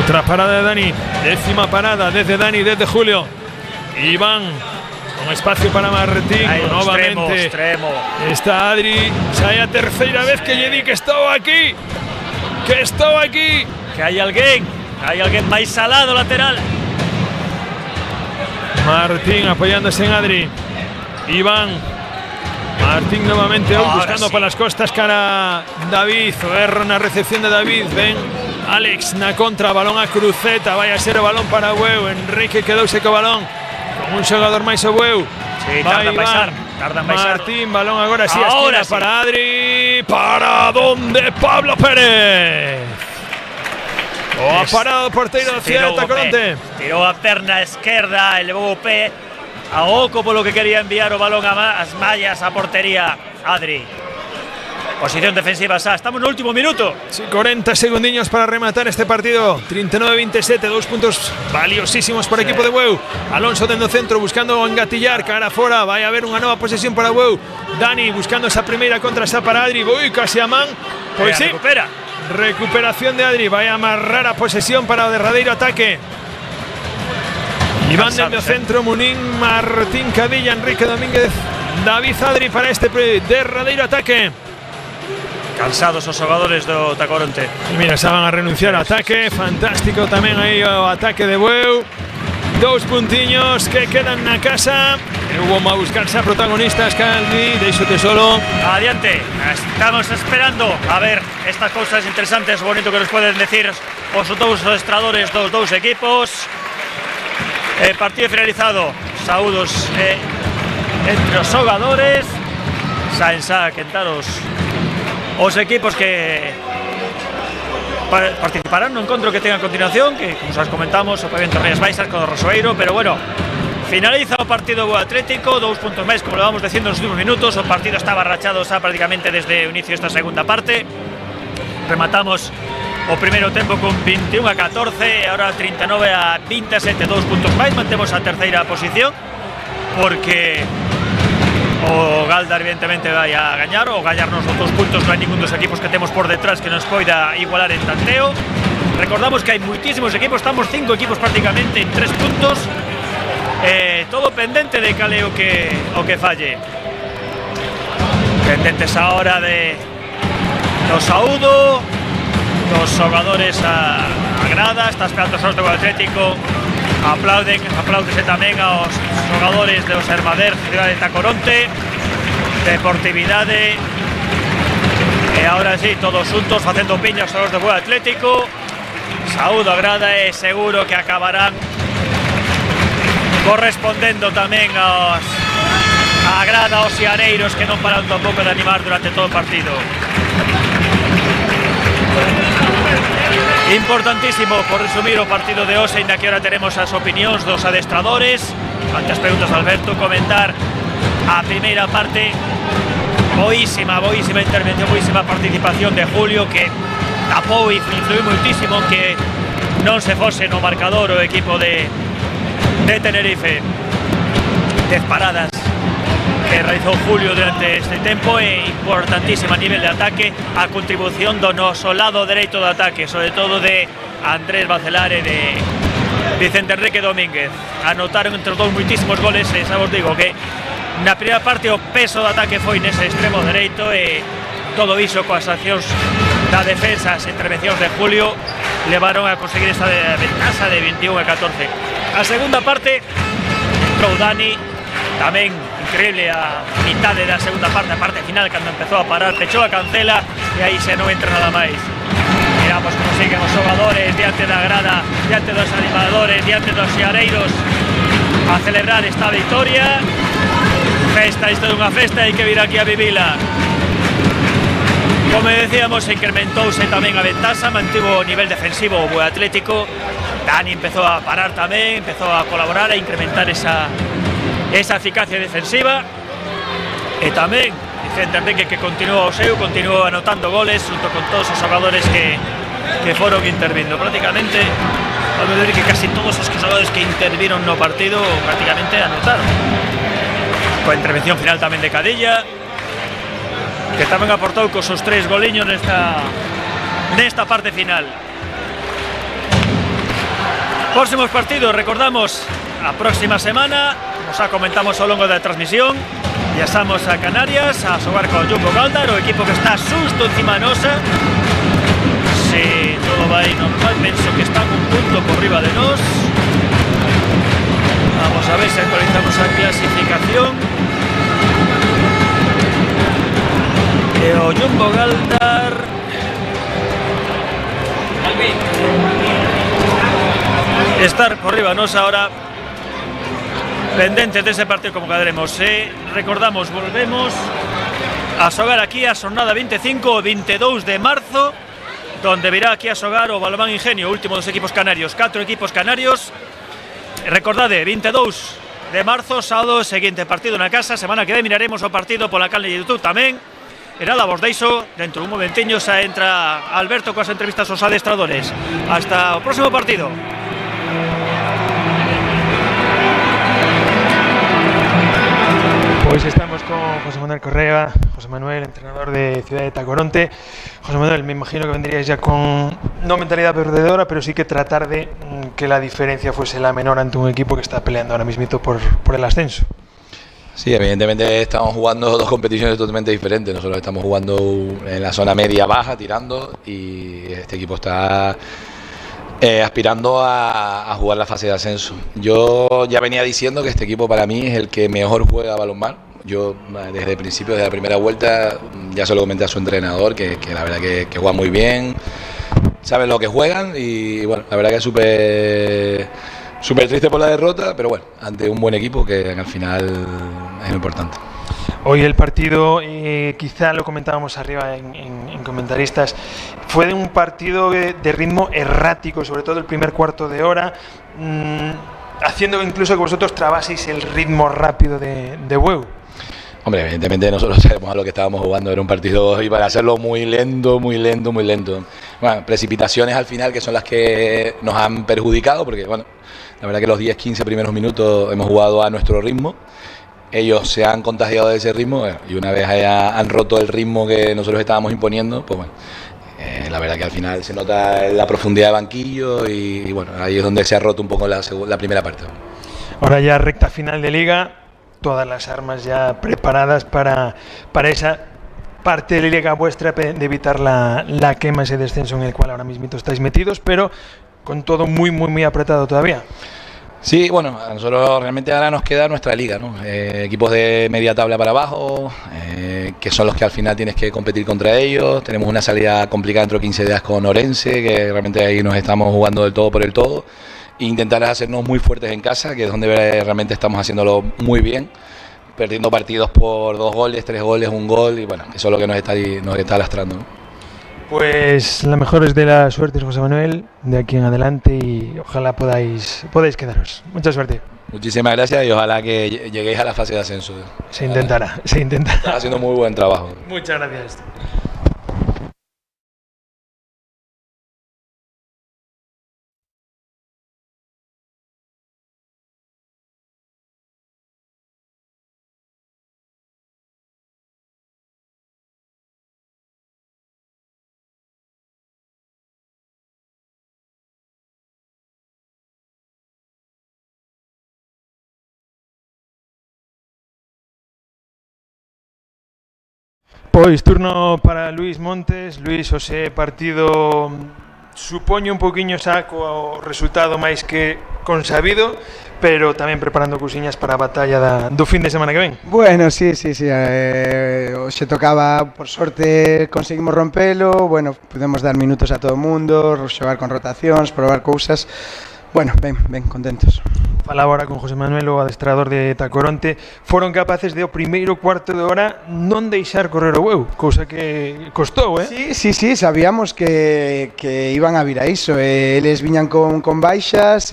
Otra parada de Dani. Décima parada desde Dani, desde Julio. Iván con espacio para Martín. Nuevamente extremo. Está Adri. Xa é a terceira vez que lle di que estou aquí. Que estou aquí. Que hai alguén máis salado lateral. Martín apoyándose en Adri. Iván. Martín nuevamente buscando sí para las costas cara David. O erro na recepción de David. Ven Alex na contra, balón a cruceta. Vai a ser o balón para Bueu. Enrique quedouse co balón con un xogador máis o Bueu. Sí, tarda en baixar. Martín, balón agora sí, ahora sí. Para Adri. ¿Para dónde? Pablo Pérez. O ha parado o porteiro da Cidade de Tacoronte. Tirou a perna esquerda, elevou o pé a oco polo que quería enviar o balón ás mallas a portería Adri. Posición defensiva xa, estamos no último minuto. Sí, 40 segundiños para rematar este partido. 39-27, 2 puntos valiosísimos por equipo de Bueu. Alonso dentro centro buscando engatillar, cara fora, vai a haber unha nova posesión para Bueu. Dani buscando esa primeira contra xa para Adri. Ui, casi a man. Pois sí, recuperación de Adri, vai a amarrar a posesión para o derradeiro ataque. Iván dentro centro, Munin, Martín Cadilla, Enrique Domínguez, David Adri para este derradeiro ataque. Cansados os xogadores do Tacoronte. E mira, xa van a renunciar ao ataque. Fantástico tamén aí o ataque de Bueu. 2 puntiños que quedan na casa. E hubo a buscarse a protagonistas. Calvi, deixote solo. Adiante, estamos esperando a ver estas cousas interesantes, bonito que nos poden decir os dous adestradores dos dous equipos. Partido finalizado. Saúdos entre os xogadores. Saensa, quentaros os equipos que participarán no encontro que tenga a continuación, que como os comentamos o Pavento Rías Baixas con o Rosoeiro, pero bueno, finaliza o partido do Atlético, 2 puntos máis como lo vamos diciendo nos últimos minutos. O partido estaba rachado xa prácticamente desde o inicio desta segunda parte. Rematamos o primeiro tempo con 21-14, ahora 39-27, 2 puntos máis, mantemos a terceira posición porque o Galdar evidentemente vai a gañar ou gañarnos os 2 puntos. Non hai ningún dos equipos que temos por detrás que nos poida igualar en tanteo. Recordamos que hai moitísimos equipos, estamos 5 equipos prácticamente en 3 puntos. Todo pendente de cal é o que falle. Pendentes ahora do saúdo dos xogadores a grada. Está esperando o sorteo do Atlético. Apláudese tamén aos xogadores dos Hermader Cidade de Tacoronte, deportividade. E agora sí, todos juntos facendo piñas aos do Bueu Atlético. Saúdo a grada e seguro que acabarán correspondendo tamén a grada aos xianeiros que non paran tampouco de animar durante todo o partido. Importantísimo, por resumir o partido de hoxe, ainda que ahora tenemos as opinións dos adestradores. Antes preguntas a Alberto, comentar a primeira parte. Boísima intervención, boísima participación de Julio, que tapou e influiu muitísimo que non se fose no marcador o equipo de Tenerife. 10 paradas que realizou Julio durante este tempo, e importantísima a nivel de ataque a contribución do noso lado dereito do ataque, sobre todo de Andrés Bacelar e de Vicente Enrique Domínguez. Anotaron entre os dous muitísimos goles, e xa vos digo que na primeira parte o peso do ataque foi nese extremo dereito, e todo iso coas accións da defensa, as intervencións de Julio levaron a conseguir esta ventaja de 21-14. A segunda parte entrou Dani, tamén increíble a mitade da segunda parte, a parte final, cando empezou a parar, pechou a cancela e aí xa non entra nada máis. Miramos como siguen os xogadores diante da grada, diante dos animadores, diante dos xareiros a celebrar esta victoria. Festa, isto é unha festa, hai que vir aquí a vivila. Como decíamos, incrementouse tamén a ventaxa, mantivo o nivel defensivo o Boa Atlético. Dani empezou a parar tamén, empezou a colaborar, a incrementar esa eficacia defensiva, e tamén Vicente Enrique, que continuou o seu, continuou anotando goles junto con todos os xogadores que foron intervindo. Prácticamente, podemos decir que casi todos os xogadores que interviron no partido prácticamente anotaron. Coa intervención final tamén de Cadilla, que tamén aportou cos seus 3 goliños nesta parte final. Próximos partidos, recordamos, a próxima semana, nos a comentamos ao longo da transmisión. Viaxamos a Canarias a xogar con Jumbo Galdar, o equipo que está susto encima nosa. Se todo vai normal, penso que están un punto por riba de nós. Vamos a ver se actualizamos a clasificación. E o Jumbo Galdar estar por riba nos ahora, pendentes dese partido como quedaremos. Recordamos, volvemos a xogar aquí a xornada 25 o 22 de marzo, donde virá aquí a xogar o Balonmán Ingenio, último dos equipos canarios, 4 equipos canarios. Recordade, 22 de marzo, sábado, seguinte partido na casa. Semana que ven miraremos o partido pola canle de YouTube tamén. E nada, vos deixo, dentro dun momentiño xa entra Alberto coas entrevistas aos adestradores. Hasta o próximo partido. Pois estamos con José Manuel Correa, José Manuel, entrenador de Ciudad de Tacoronte. José Manuel, me imagino que vendríais ya con no mentalidad perdedora, pero sí que tratar de que la diferencia fuese la menor ante un equipo que está peleando ahora mismo por el ascenso. Sí, evidentemente estamos jugando dos competiciones totalmente diferentes. Nosotros estamos jugando en la zona media-baja, tirando, y este equipo está aspirando a jugar la fase de ascenso. Yo ya venía diciendo que este equipo para mí es el que mejor juega balonmano. Yo desde el principio, desde la primera vuelta, ya se lo comenté a su entrenador, que la verdad que juega muy bien, saben lo que juegan, y bueno, la verdad que es súper triste por la derrota, pero bueno, ante un buen equipo que al final es lo importante. Hoy el partido, quizá lo comentábamos arriba en comentaristas, fue un partido de ritmo errático, sobre todo el primer cuarto de hora, haciendo incluso que vosotros trabaseis el ritmo rápido de Bueu. Hombre, evidentemente nosotros sabemos a lo que estábamos jugando, era un partido y para hacerlo muy lento. Bueno, precipitaciones al final que son las que nos han perjudicado, porque bueno, la verdad que los 10-15 primeros minutos hemos jugado a nuestro ritmo. Ellos se han contagiado de ese ritmo, y una vez han roto el ritmo que nosotros estábamos imponiendo, pues bueno, la verdad que al final se nota la profundidad de banquillo, y bueno, ahí es donde se ha roto un poco la primera parte. Ahora ya recta final de liga, todas las armas ya preparadas para esa parte de liga vuestra, de evitar la quema, ese descenso en el cual ahora mismo estáis metidos, pero con todo muy apretado todavía. Sí, bueno, a nosotros realmente ahora nos queda nuestra liga, ¿no? Equipos de media tabla para abajo, que son los que al final tienes que competir contra ellos. Tenemos una salida complicada dentro de 15 días con Orense, que realmente ahí nos estamos jugando del todo por el todo. Intentar hacernos muy fuertes en casa, que es donde realmente estamos haciéndolo muy bien, perdiendo partidos por 2 goles, 3 goles, 1 gol, y bueno, eso es lo que nos está lastrando, ¿no? Pues la mejor es de las suertes, José Manuel, de aquí en adelante, y ojalá podáis quedaros. Mucha suerte. Muchísimas gracias y ojalá que lleguéis a la fase de ascenso. Se intentará. Estás haciendo muy buen trabajo. Muchas gracias. Pois turno para Luís Montes. Luís, ose partido supoño un poquinho xa co resultado máis que consabido, pero tamén preparando cousiñas para a batalla do fin de semana que ven. Bueno, sí. Hoxe tocaba, por sorte, conseguimos rompelo. Bueno, podemos dar minutos a todo o mundo, xogar con rotacións, probar cousas. Bueno, ben contentos. Falaba agora con José Manuel, o adestrador de Tacoronte. Foron capaces de o primeiro cuarto de hora non deixar correr o Bueu, cousa que costou, Sí, sabíamos que iban a vir a iso. Eles viñan con baixas,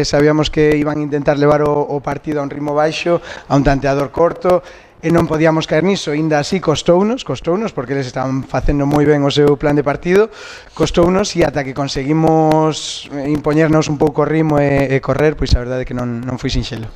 sabíamos que iban a intentar levar o partido a un ritmo baixo, a un tanteador corto, e non podíamos caer niso. Ainda así costounos, porque eles estaban facendo moi ben o seu plan de partido, costounos, e ata que conseguimos impoñernos un pouco o ritmo e correr, pois a verdade é que non foi sinxelo.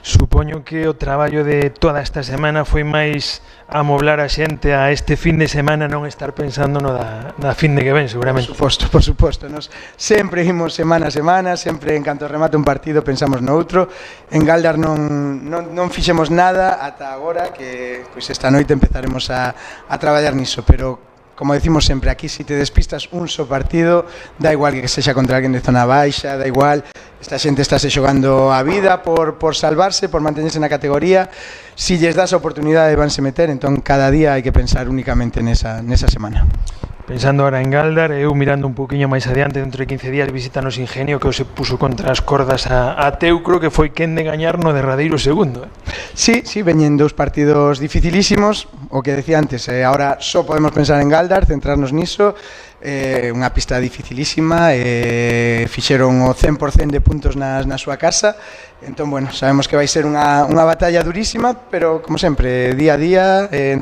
Supoño que o traballo de toda esta semana foi máis amoblar a xente a este fin de semana, non estar pensando no da fin de que ven, seguramente. Por suposto. Nos sempre imos semana a semana, sempre en canto remate un partido pensamos no outro. En Galdar non fixemos nada ata agora, que pois esta noite empezaremos a traballar niso, pero como decimos sempre, aquí si te despistas un só partido, da igual que sexa contra alguén de zona baixa, da igual, esta xente estáse xogando a vida por salvarse, por mantenerse na categoría. Si lles das a oportunidade vanse meter, entón cada día hai que pensar únicamente nesa semana. Pensando ahora en Galdar, eu mirando un poquinho máis adiante, dentro de 15 días visítanos Ingenio, que se puso contra as cordas a Teucro, que foi quen de gañar no derradeiro segundo. Sí, veñen dous partidos dificilísimos, o que decía antes, ahora só podemos pensar en Galdar, centrarnos niso, unha pista dificilísima, fixeron o 100% de puntos na súa casa, entón, bueno, sabemos que vai ser unha batalla durísima, pero, como sempre, día a día,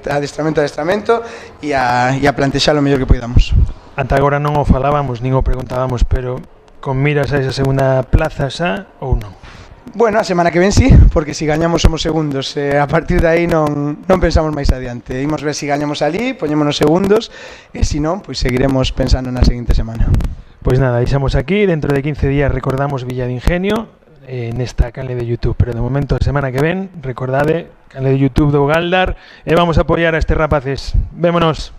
adestramento a adestramento, e a plantexar o mellor que podamos. Ata agora non o falábamos, nin o preguntábamos, pero con miras a esa segunda plaza xa ou non? Bueno, a semana que ven sí, porque si gañamos somos segundos, a partir de aí non pensamos máis adiante. Imos ver si gañamos ali, poñémonos segundos, e se non, pois seguiremos pensando na seguinte semana. Pois nada, deixamos aquí, dentro de 15 días recordamos Villa de Ingenio, nesta canle de YouTube, pero de momento a semana que ven, recordade, canle de YouTube do Galdar, e vamos a apoiar a estes rapaces. Vémonos.